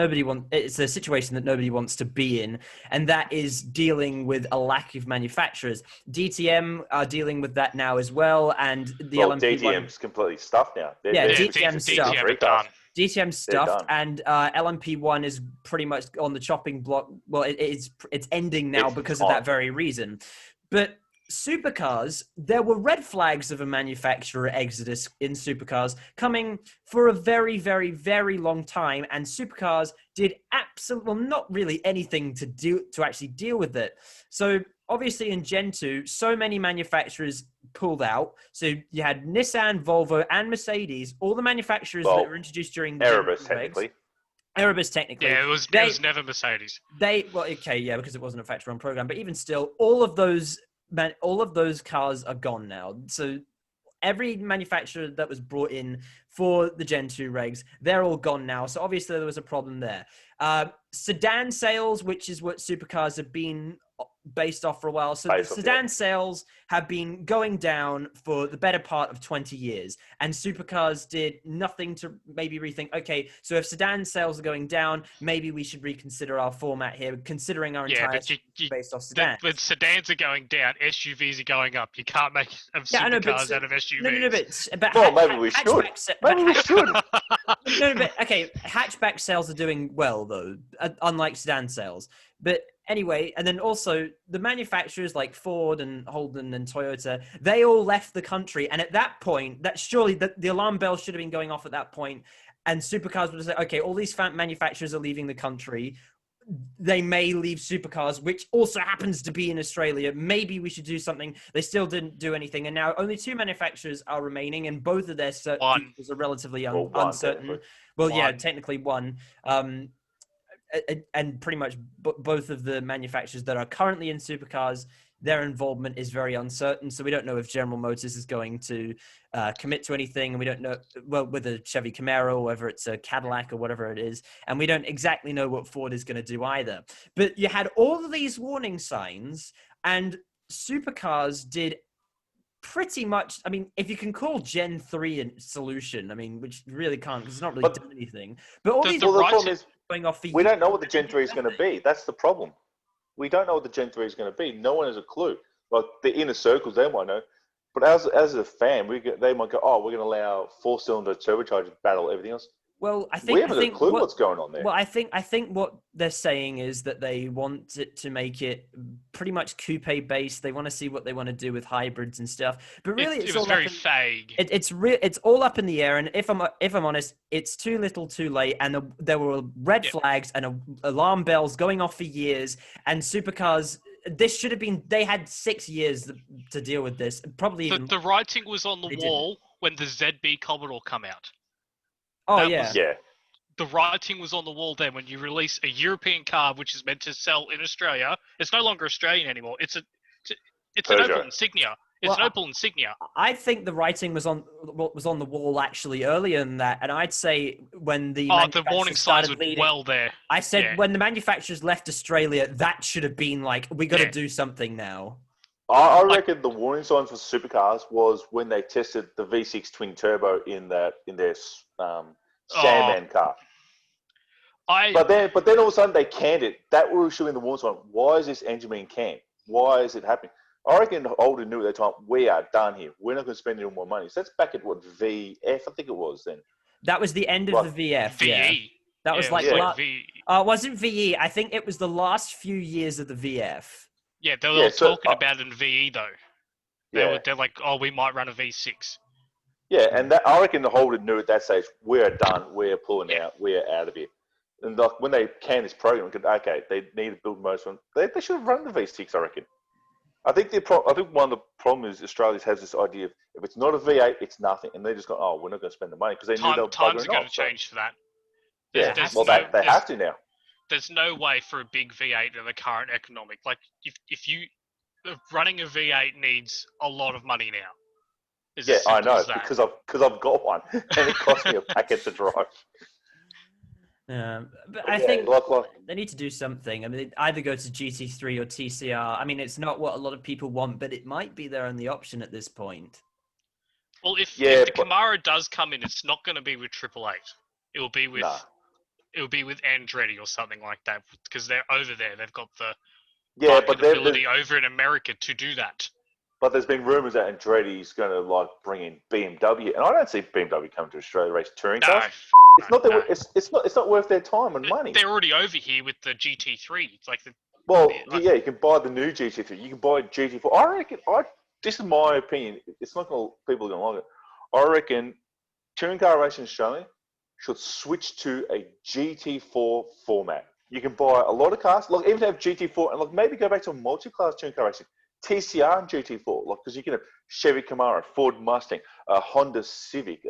that nobody wants to be in, and that is dealing with a lack of manufacturers. DTM are dealing with that now as well, and the LMP1 DTM's completely stuffed now. DTM stuff. DTM are done. DTM stuffed, and LMP1 is pretty much on the chopping block. Well, it's ending now because of that very reason. But supercars, there were red flags of a manufacturer exodus in supercars coming for a very, very, very long time, and supercars did not really anything to actually deal with it. So obviously in Gen 2, so many manufacturers pulled out. So you had Nissan, Volvo, and Mercedes, all the manufacturers that were introduced during the Erebus, technically. Erebus, technically. Yeah, it was never Mercedes. Because it wasn't a factory-run program, but even still, all of those cars are gone now. So every manufacturer that was brought in for the Gen 2 regs, they're all gone now. So obviously there was a problem there. Sedan sales, which is what supercars have been based off for a while. So the sedan sales have been going down for the better part of 20 years. And supercars did nothing to maybe rethink, okay, so if sedan sales are going down, maybe we should reconsider our format here, considering our entire based off sedans. But sedans are going down, SUVs are going up. You can't make supercars out of SUVs. Maybe we should. Hatchback sales are doing well, though, unlike sedan sales. But anyway, and then also the manufacturers like Ford and Holden and Toyota, they all left the country. And at that point, that surely the alarm bell should have been going off at that point. And supercars would have said, okay, all these manufacturers are leaving the country. They may leave supercars, which also happens to be in Australia. Maybe we should do something. They still didn't do anything. And now only 2 manufacturers are remaining, and both of their futures are relatively uncertain. Technically one. And pretty much both of the manufacturers that are currently in supercars, their involvement is very uncertain. So we don't know if General Motors is going to commit to anything. And we don't know, with a Chevy Camaro, whether it's a Cadillac or whatever it is. And we don't exactly know what Ford is going to do either. But you had all of these warning signs, and supercars did pretty much, I mean, if you can call Gen 3 a solution, I mean, which really can't, because it's not really done anything. But all these the problem is, going off we don't know what the Gen 3 is going to be. That's the problem. We don't know what the Gen 3 is going to be. No one has a clue. Like, the inner circles, they might know. But as a fan, they might go, oh, we're going to allow 4-cylinder turbocharged battle everything else. Well, we haven't a clue what's going on there. Well, I think what they're saying is that they want it to make it pretty much coupe based. They want to see what they want to do with hybrids and stuff. But really, it was very vague. It's all up in the air. And if I'm honest, it's too little, too late. And there were red flags and alarm bells going off for years. And supercars, this should have been. They had 6 years to deal with this. Probably the writing was on the wall when the ZB Commodore come out. Oh, The writing was on the wall then when you release a European car which is meant to sell in Australia. It's no longer Australian anymore. It's an Opel Insignia. It's an Opel Insignia. I think the writing was on the wall actually earlier than that, and I'd say when the warning signs were well there. I said when the manufacturers left Australia, that should have been like, we got to do something now. I reckon the warning signs for supercars was when they tested the V6 twin turbo in their Sandman car. But then all of a sudden they canned it. That was showing the warning sign. Why is this engine being canned? Why is it happening? I reckon Holden knew at the time, we are done here. We're not going to spend any more money. So that's back at what, VF, I think it was then. That was the end of the VF. VE. Yeah. That was like VE. it wasn't VE. I think it was the last few years of the VF. Yeah, they were talking about it in VE though. They're like, oh, we might run a V6. Yeah, and I reckon the Holden knew at that stage, we're done, we're pulling out, we're out of here. And like when they canned this program, okay, they need to build most of them. They should have run the V6, I reckon. I think one of the problems is Australia has this idea of if it's not a V8, it's nothing, and they just go, oh, we're not going to spend the money because they knew they'll times are going to change for that. They have to now. There's no way for a big V8 in the current economic. Like if running a V8 needs a lot of money now. I know because I've got one and it cost me a packet to drive. But I think they need to do something. I mean, either go to GT3 or TCR. I mean, it's not what a lot of people want, but it might be their only option at this point. Well, if the Camaro does come in, it's not going to be with Triple Eight. It will be with Andretti or something like that because they're over there. They've got the ability over in America to do that. But there's been rumours that Andretti's going to bring in BMW, and I don't see BMW coming to Australia to race touring cars. It's not worth their time and money. They're already over here with the GT3. It's like you can buy the new GT3. You can buy GT4. I reckon. This is my opinion. It's not going. People are going to like it. I reckon touring car racing in Australia should switch to a GT4 format. You can buy a lot of cars, even have GT4, and maybe go back to a multi-class touring car racing. TCR and GT4, because you can have Chevy Camaro, Ford Mustang, Honda Civic,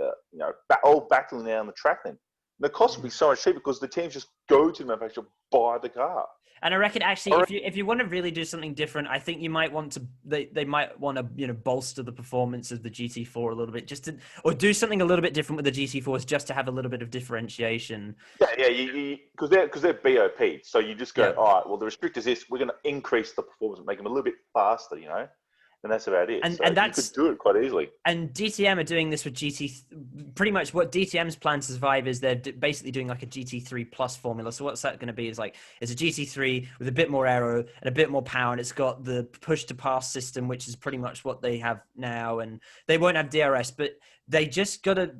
all battling down the track then. And the cost would be so much cheaper because the teams just go to the manufacturer, buy the car. And I reckon actually, if you want to really do something different, I think you might want to. They might want to bolster the performance of the GT4 a little bit, or do something a little bit different with the GT4s, just to have a little bit of differentiation. Yeah, because they're BOP, so you just go, all right. Well, the restrict is this. We're going to increase the performance and make them a little bit faster, and that's about it. And you could do it quite easily. And DTM are doing this with pretty much what DTM's plan to survive is they're basically doing like a GT3 plus formula. So what's that going to be is it's a GT3 with a bit more aero and a bit more power. And it's got the push to pass system, which is pretty much what they have now. And they won't have DRS, but they just gotta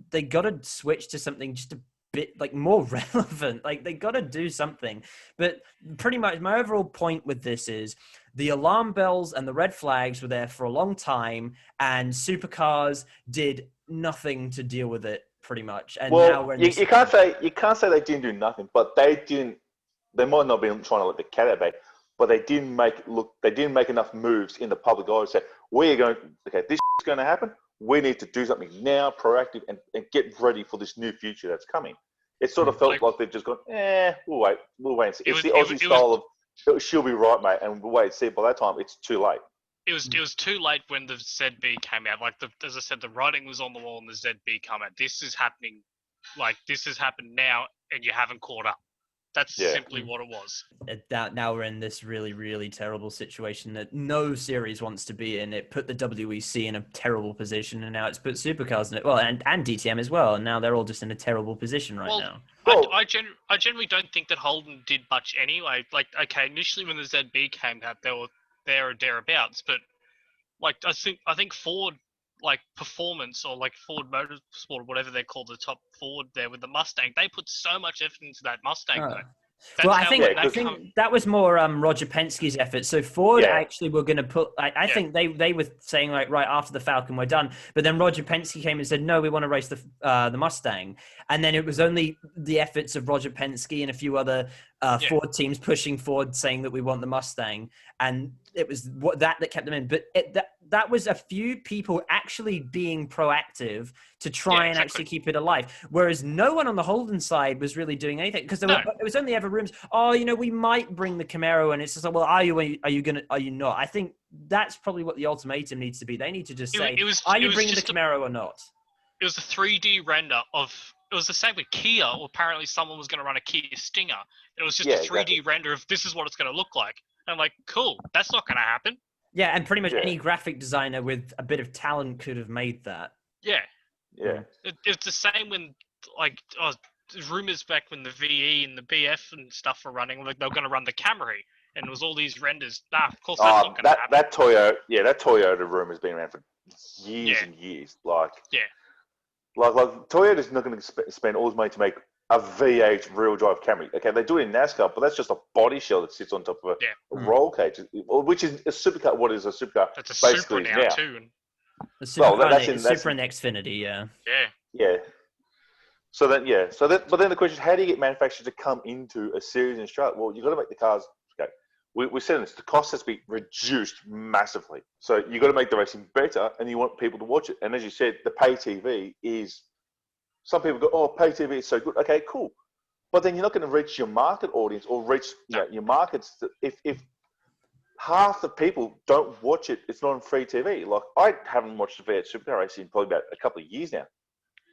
switch to something just a bit more relevant. They got to do something. But pretty much my overall point with this is the alarm bells and the red flags were there for a long time, and supercars did nothing to deal with it pretty much. And now we're you can't say they didn't do nothing, but they didn't. They might not be trying to let the cat out of the bag, but they didn't make enough moves in the public eye to say this is going to happen. We need to do something now, proactive, and get ready for this new future that's coming. It sort of felt like they've just gone, we'll wait and see. It's the Aussie style of, she'll be right, mate, and we'll wait and see. By that time, it's too late. It was too late when the ZB came out. As I said, the writing was on the wall and the ZB came out. This is happening, this has happened now, and you haven't caught up. That's simply what it was. Now we're in this really, really terrible situation that no series wants to be in. It put the WEC in a terrible position, and now it's put supercars in it. Well, and DTM as well, and now they're all just in a terrible position now. I generally don't think that Holden did much anyway. Initially when the ZB came out, they were there or thereabouts, but I think Ford, Performance or Ford Motorsport, whatever they call the top Ford there with the Mustang, they put so much effort into that Mustang though. I think that was more Roger Penske's effort. So Ford actually were going to put. I think they were saying right after the Falcon we're done, but then Roger Penske came and said no, we want to race the Mustang, and then it was only the efforts of Roger Penske and a few other Ford teams pushing Ford saying that we want the Mustang, and it was that kept them in. But that was a few people actually being proactive to try and actually keep it alive, whereas no one on the Holden side was really doing anything because it was only ever rumors. Oh, we might bring the Camaro, and it's just are you not? I think that's probably what the ultimatum needs to be. They need to just say, are you bringing the Camaro or not? It was a 3D render of. It was the same with Kia. Or apparently, someone was going to run a Kia Stinger. It was just a 3D render of this is what it's going to look like. And I'm like, cool, that's not going to happen. Yeah, and pretty much any graphic designer with a bit of talent could have made that. Yeah. Yeah. It's the same when, like, there's rumors back when the VE and the BF and stuff were running, like they were going to run the Camry, and it was all these renders. Of course that's not going to happen. That Toyota rumor has been around for years and years. Like Toyota's not going to spend all this money to make a V8 real drive Camry. Okay, they do it in NASCAR, but that's just a body shell that sits on top of a roll cage, which is a supercar. What is a supercar? That's a Supra now too. The Supra and Xfinity, yeah. Yeah. So then, but then the question is, how do you get manufacturers to come into a series in Australia? Well, you've got to make the cars. Okay, we're saying this. The cost has to be reduced massively. So you've got to make the racing better, and you want people to watch it. And as you said, the pay TV is. Some people go, "Oh, pay TV is so good." Okay, cool. But then you're not going to reach your market audience or reach your markets. If half the people don't watch it, it's not on free TV. Like, I haven't watched the V8 Supercar racing in probably about a couple of years now.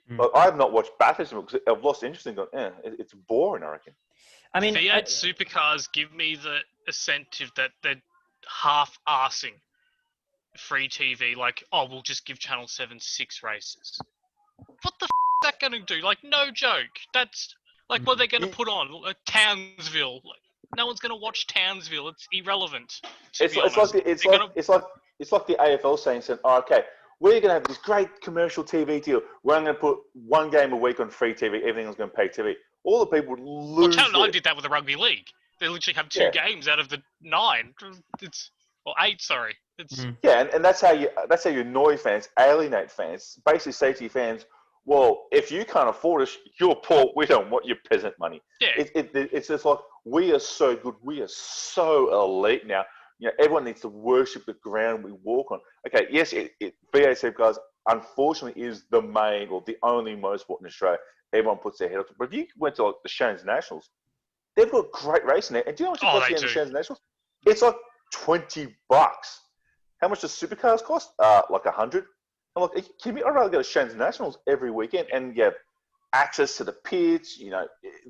Like, I have not watched Bathurst because I've lost interest in going, it's boring, I reckon. I mean, V8 Supercars give me the incentive that they're half-arsing free TV. Like, we'll just give Channel 7 6 races. What the is that going to do? Like, no joke. That's, like, what are they going to put on? Townsville. Like, no one's going to watch Townsville. It's irrelevant. It's like the AFL saying, okay, we're going to have this great commercial TV deal. We're going to put one game a week on free TV. Everything's going to pay TV. All the people would lose. Well, Channel 9 did that with the rugby league. They literally have 2 games out of the 9. Or 8, sorry. And that's how you annoy fans, alienate fans. Basically, say to your fans, well, if you can't afford us, you're poor. We don't want your peasant money. Yeah. It's just like, we are so good. We are so elite now. Everyone needs to worship the ground we walk on. Okay, yes, V8 Supercars, unfortunately, is the main or the only motorsport in Australia. Everyone puts their head up. But if you went to like the Shannon Nationals, they've got great racing there. And do you know what you cost the Shannon Nationals? It's like $20. How much does Supercars cost? Like 100. I'm like, are you kidding me? I'd rather go to Shannon Nationals every weekend and get access to the pits.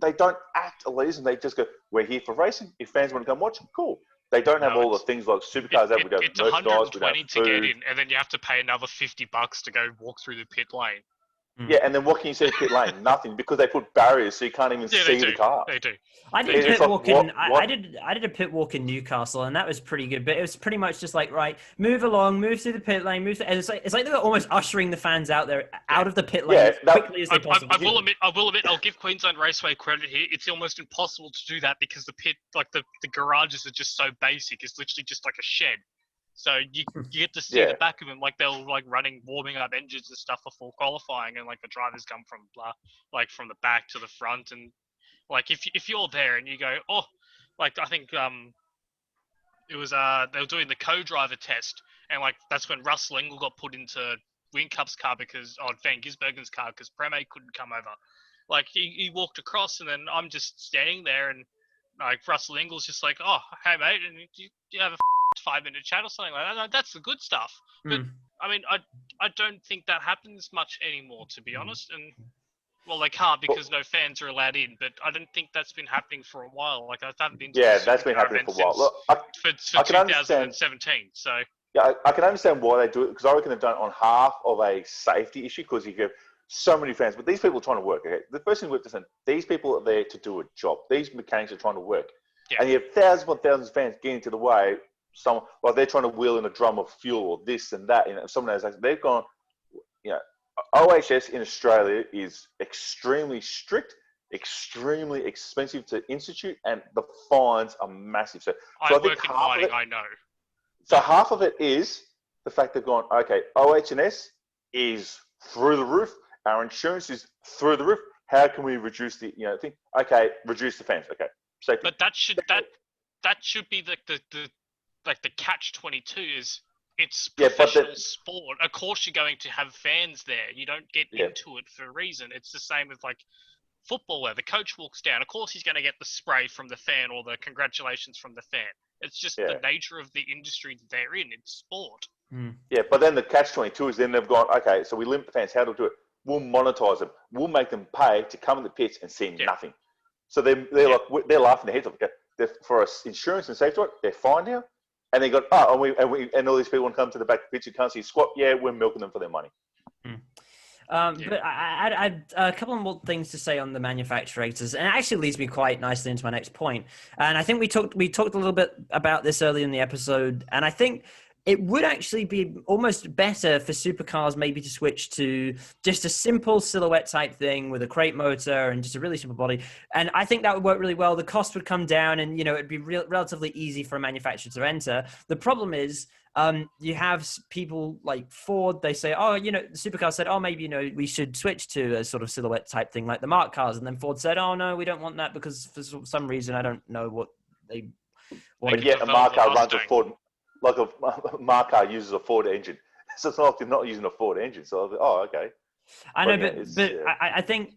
They don't act elitist, and they just go, we're here for racing. If fans want to come watch, cool. They don't have all the things like Supercars that we don't. It's $120 to get in, and then you have to pay another $50 to go walk through the pit lane. Yeah, and then what can you see in pit lane? Nothing, because they put barriers so you can't even see the car. They do. I did a pit walk in. I did a pit walk in Newcastle, and that was pretty good. But it was pretty much just like, right, move along, move through the pit lane, and it's like they were almost ushering the fans out there, out of the pit lane as quickly as they possibly. I will admit, I'll give Queensland Raceway credit here. It's almost impossible to do that because the pit, like the garages are just so basic. It's literally just like a shed. So you get to see the back of them, like they're like warming up engines and stuff before qualifying, and like the drivers come from from the back to the front, and like if you're there and you go, like I think it was they were doing the co-driver test, and like that's when Russell Engel got put into Wingcup's car because Van Gisbergen's car because Premack couldn't come over. Like he walked across, and then I'm just standing there, and like Russell Engel's just like, hey mate, and you have a 5-minute chat or something like that. That's the good stuff. But I mean, I don't think that happens much anymore, to be honest. And well, they can't because no fans are allowed in. But I don't think that's been happening for a while. Like I haven't been. That's been happening for a while. Look, for 2017. So yeah, I can understand why they do it because I reckon they've done it on half of a safety issue because you have so many fans. But these people are trying to work. Okay, the first thing we have to say, these people are there to do a job. These mechanics are trying to work, and you have thousands and thousands of fans getting into the way. They're trying to wheel in a drum of fuel or this and that. Someone else, they've gone, OHS in Australia is extremely strict, extremely expensive to institute, and the fines are massive. So I work in mining, I know. So half of it is the fact they've gone, okay, OH&S is through the roof. Our insurance is through the roof. How can we reduce the thing? Okay, reduce the fines. Okay, safety. But that should be the catch-22 is it's professional sport. Of course you're going to have fans there. You don't get into it for a reason. It's the same as like football where the coach walks down. Of course he's going to get the spray from the fan or the congratulations from the fan. It's just the nature of the industry that they're in. It's sport. Yeah, but then the catch-22 is then they've gone, okay, so we limit the fans. How do we do it? We'll monetize them. We'll make them pay to come in the pits and see nothing. So they're laughing their heads off. Okay, for us insurance and safety, they're fine now. And they got, and all these people want to come to the back of the pitch and can't see squat. Yeah, we're milking them for their money. But I had a couple more things to say on the manufacturers, and it actually leads me quite nicely into my next point. And I think we talked a little bit about this earlier in the episode, and I think it would actually be almost better for supercars maybe to switch to just a simple silhouette type thing with a crate motor and just a really simple body. And I think that would work really well. The cost would come down, and it'd be relatively easy for a manufacturer to enter. The problem is, you have people like Ford, they say, the supercar said, maybe, we should switch to a sort of silhouette type thing like the Mark cars. And then Ford said, no, we don't want that because for some reason, I don't know what they want. But yet a Mark car runs a Ford, like a Mark car uses a Ford engine. So it's not like they're not using a Ford engine. So I was like, okay. I know, but I think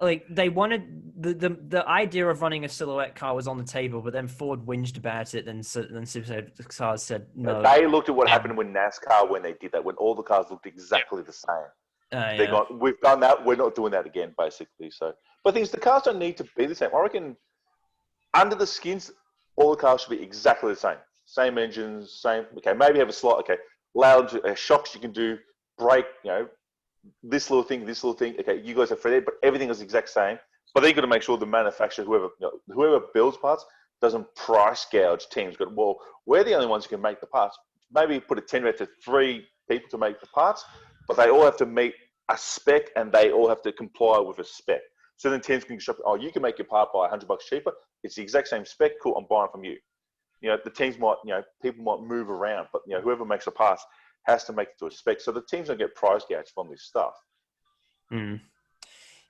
like they wanted the idea of running a silhouette car was on the table, but then Ford whinged about it. Then Supercars said no. They looked at what happened with NASCAR when they did that, when all the cars looked exactly the same. They got, we've done that. We're not doing that again, basically. So, but things the cars don't need to be the same. I reckon under the skins, all the cars should be exactly the same. Same engines, same. Okay, maybe have a slight. Okay, loud shocks you can do. Brake, this little thing. Okay, you guys are for that, but everything is the exact same. But then you've got to make sure the manufacturer, whoever builds parts, doesn't price gouge teams. Well, we're the only ones who can make the parts. Maybe put a tender to 3 people to make the parts, but they all have to meet a spec and they all have to comply with a spec. So then teams can shop. You can make your part by $100 cheaper. It's the exact same spec. Cool, I'm buying from you. The teams might, people might move around, but whoever makes the parts has to make it to a spec. So the teams don't get price gouge from this stuff.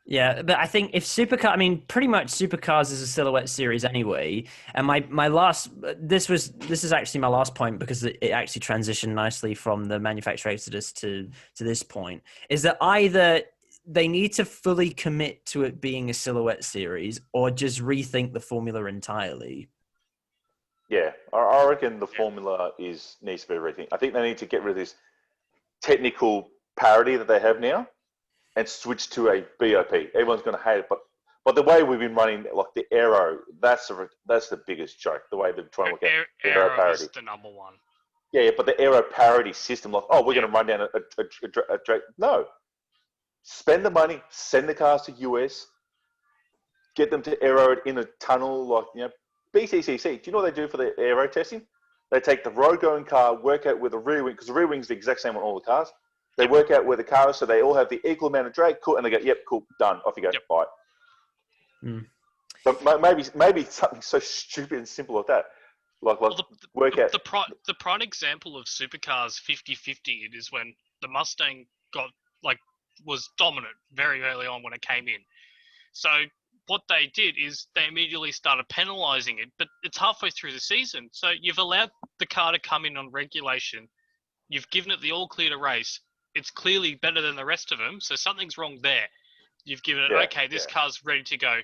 Yeah, but I think if pretty much Supercars is a silhouette series anyway. And my last, this is actually my last point because it actually transitioned nicely from the manufacturer exodus to this point, is that either they need to fully commit to it being a silhouette series or just rethink the formula entirely. Yeah, I reckon the formula needs to be rethink. I think they need to get rid of this technical parity that they have now and switch to a BOP. Everyone's going to hate it, but the way we've been running, like the aero, that's the biggest joke. The way they're trying to look at aero parity. Is the number one. Yeah, but the aero parity system, like, we're going to run down a track. No, spend the money, send the cars to US, get them to aero it in a tunnel, like BCCC. Do you know what they do for the aero testing? They take the road-going car, work out where the rear wing, because the rear wing is the exact same on all the cars. They work out where the car is, so they all have the equal amount of drag. Cool, and they go, "Yep, cool, done. Off you go, bye." But maybe something so stupid and simple like that, work out. The prime example of supercars 50-50 it is when the Mustang was dominant very early on when it came in. So what they did is they immediately started penalising it, but it's halfway through the season. So you've allowed the car to come in on regulation. You've given it the all clear to race. It's clearly better than the rest of them, so something's wrong there. You've given it, this car's ready to go.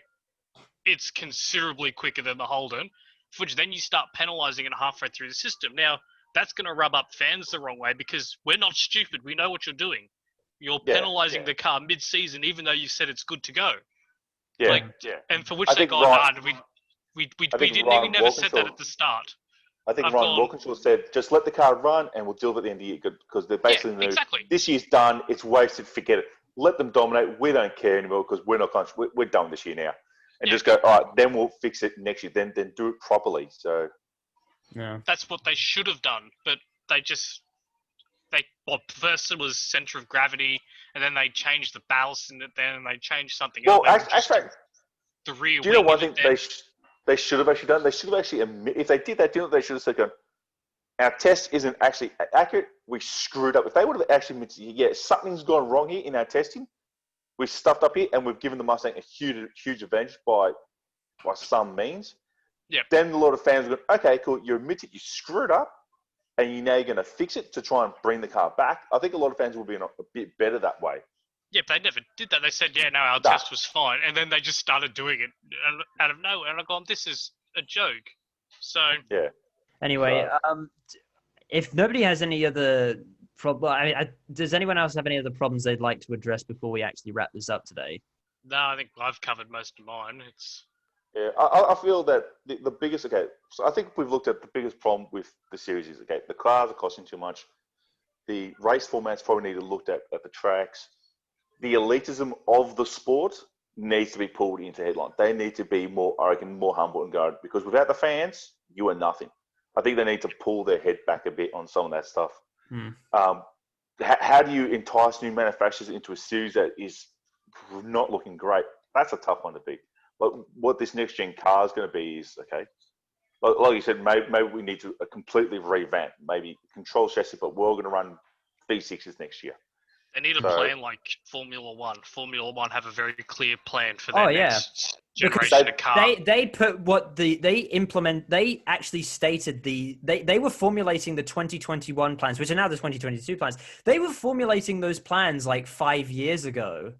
It's considerably quicker than the Holden, which then you start penalising it halfway through the system. Now, that's going to rub up fans the wrong way because we're not stupid. We know what you're doing. You're penalising the car mid-season even though you said it's good to go. And for which they got we never said that at the start. I think Ryan Walkinshaw said, just let the car run and we'll deal with it at the end of the year because they're basically this year's done, it's wasted, forget it. Let them dominate. We don't care anymore because we're not conscious. We're done this year now. And just go, all right, then we'll fix it next year. Then do it properly. So that's what they should have done, but first it was center of gravity, and then they changed the ballast in it, then they changed something else. Well, actually, the rear. Do you know one thing they should have actually done? They should have actually if they did that, do you know what they should have said? Our test isn't actually accurate. We screwed up. If they would have actually admitted, something's gone wrong here in our testing. We stuffed up here, and we've given the Mustang a huge advantage by some means. Yeah. Then a lot of fans are going, okay, cool. You admit it. You screwed up. And now you're going to fix it to try and bring the car back. I think a lot of fans will be a bit better that way. Yeah, but they never did that. They said, our test was fine. And then they just started doing it out of nowhere. And I've gone, this is a joke. So... Yeah. Anyway, if nobody has any other problem... does anyone else have any other problems they'd like to address before we actually wrap this up today? No, I think I've covered most of mine. Yeah, I feel that the biggest, so I think we've looked at the biggest problem with the series is, the cars are costing too much. The race formats probably need to look at the tracks. The elitism of the sport needs to be pulled into headline. They need to be more, I reckon, more humble and guarded, because without the fans, you are nothing. I think they need to pull their head back a bit on some of that stuff. How do you entice new manufacturers into a series that is not looking great? That's a tough one to beat. But what this next gen car is going to be is, like you said, maybe we need to completely revamp, maybe control chassis, but we're going to run V6s next year. They need a plan like Formula One. Formula One have a very clear plan for their next generation of car. They put what they actually stated they were formulating the 2021 plans, which are now the 2022 plans. They were formulating those plans like 5 years ago.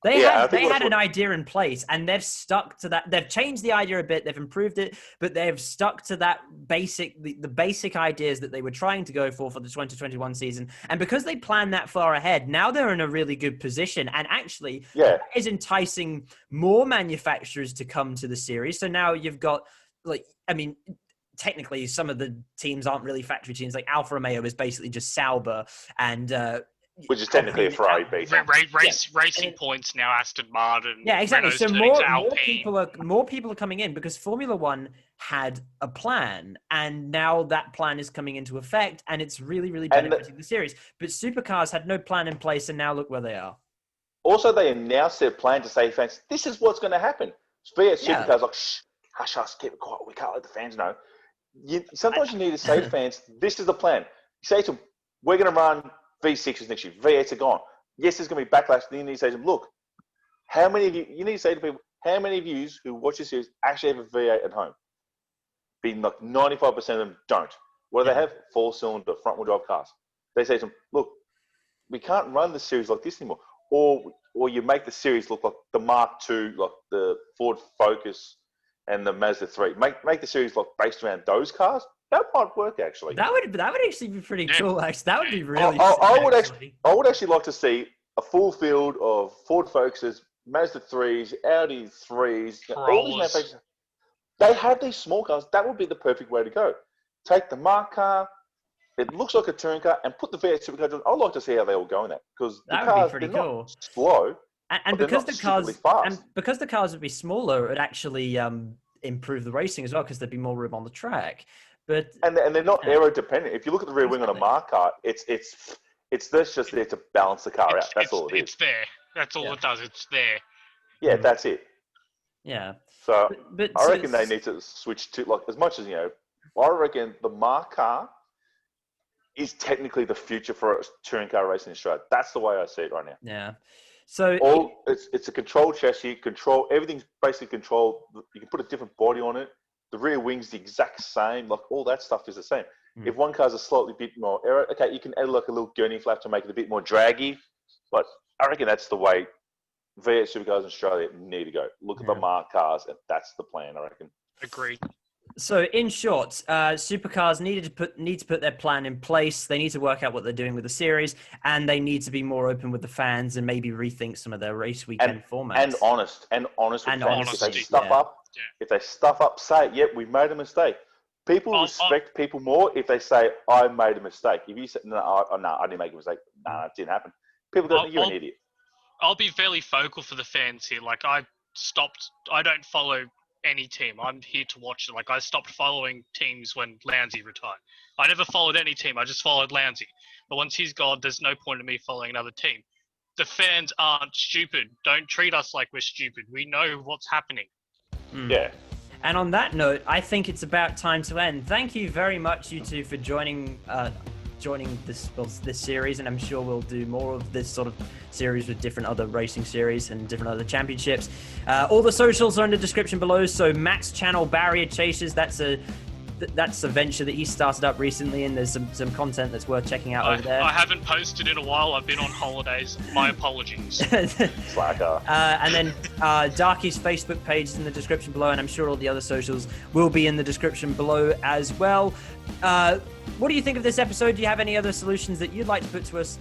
They had an idea in place, and they've stuck to that. They've changed the idea a bit, they've improved it, but they've stuck to that the basic ideas that they were trying to go for the 2021 season. And because they planned that far ahead, now they're in a really good position. And actually, that is enticing more manufacturers to come to the series. So now you've got, technically some of the teams aren't really factory teams. Like Alfa Romeo is basically just Sauber and which is technically a Ferrari beta. Racing Points now, Aston Martin. Yeah, exactly. Renault's So more people are coming in because Formula One had a plan, and now that plan is coming into effect, and it's really, really benefiting the series. But Supercars had no plan in place, and now look where they are. Also, they announced their plan to say, fans, this is what's going to happen. V8 Supercars like, shh, hush, keep it quiet. We can't let the fans know. Sometimes you need to say to fans, this is the plan. You say to them, we're going to run V6s next year. V8s are gone. Yes, there's going to be backlash. Then you need to say to them, look, how many of you need to say to people, how many of you who watch this series actually have a V8 at home? Being like 95% of them don't. What do they have? 4-cylinder front-wheel drive cars. They say to them, look, we can't run the series like this anymore. Or you make the series look like the Mark II, like the Ford Focus and the Mazda 3. Make the series like based around those cars. That might work, actually. That would actually be pretty cool. Actually, that would be really. I would actually like to see a full field of Ford Focuses, Mazda 3s, Audi 3s, all these manufacturers. They have these small cars. That would be the perfect way to go. Take the Mark car. It looks like a touring car, and put the V8 Supercars on. I'd like to see how they all go in that, because the cars are not slow, and because the cars would be smaller, it would actually improve the racing as well, because there'd be more room on the track. But and they're not aero dependent. If you look at the rear wing on a Mark car, it's just there to balance the car out. That's all it is. It's there. That's all it does. It's there. Yeah, that's it. Yeah. So I reckon they need to switch to, like, as much as, I reckon the Mark car is technically the future for touring car racing in Australia. That's the way I see it right now. Yeah. So it's a controlled chassis, everything's basically controlled. You can put a different body on it. The rear wing's the exact same. Like, all that stuff is the same. If one car's a slightly bit more aero, you can add like a little gurney flap to make it a bit more draggy. But I reckon that's the way V8 Supercars in Australia need to go. Look at the Mark cars, and that's the plan, I reckon. Agreed. So, in short, Supercars need to put their plan in place. They need to work out what they're doing with the series, and they need to be more open with the fans and maybe rethink some of their race weekend formats. And honest with fans. If they stuff up, say, yep, we made a mistake. People respect people more if they say, I made a mistake. If you say, no, I didn't make a mistake. No, it didn't happen. People go, you're an idiot. I'll be fairly vocal for the fans here. Like, I don't follow any team. I'm here to watch it. Like, I stopped following teams when Lowndesy retired. I never followed any team. I just followed Lowndesy. But once he's gone, there's no point in me following another team. The fans aren't stupid. Don't treat us like we're stupid. We know what's happening. Yeah. And on that note, I think it's about time to end. Thank you very much, you two, for joining this series, and I'm sure we'll do more of this sort of series with different other racing series and different other championships. All the socials are in the description below. So Matt's channel, Barrier Chasers, that's a venture that he started up recently, and there's some content that's worth checking out over there. I haven't posted in a while. I've been on holidays. My apologies. Slacker. And then Darky's Facebook page is in the description below, and I'm sure all the other socials will be in the description below as well. what do you think of this episode? Do you have any other solutions that you'd like to put to us?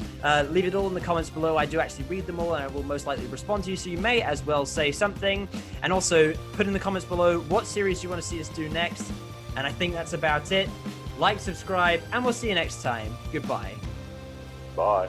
Leave it all in the comments below. I do actually read them all, and I will most likely respond to you, so you may as well say something. And also, put in the comments below what series you want to see us do next. And I think that's about it. Like, subscribe, and we'll see you next time. Goodbye. Bye.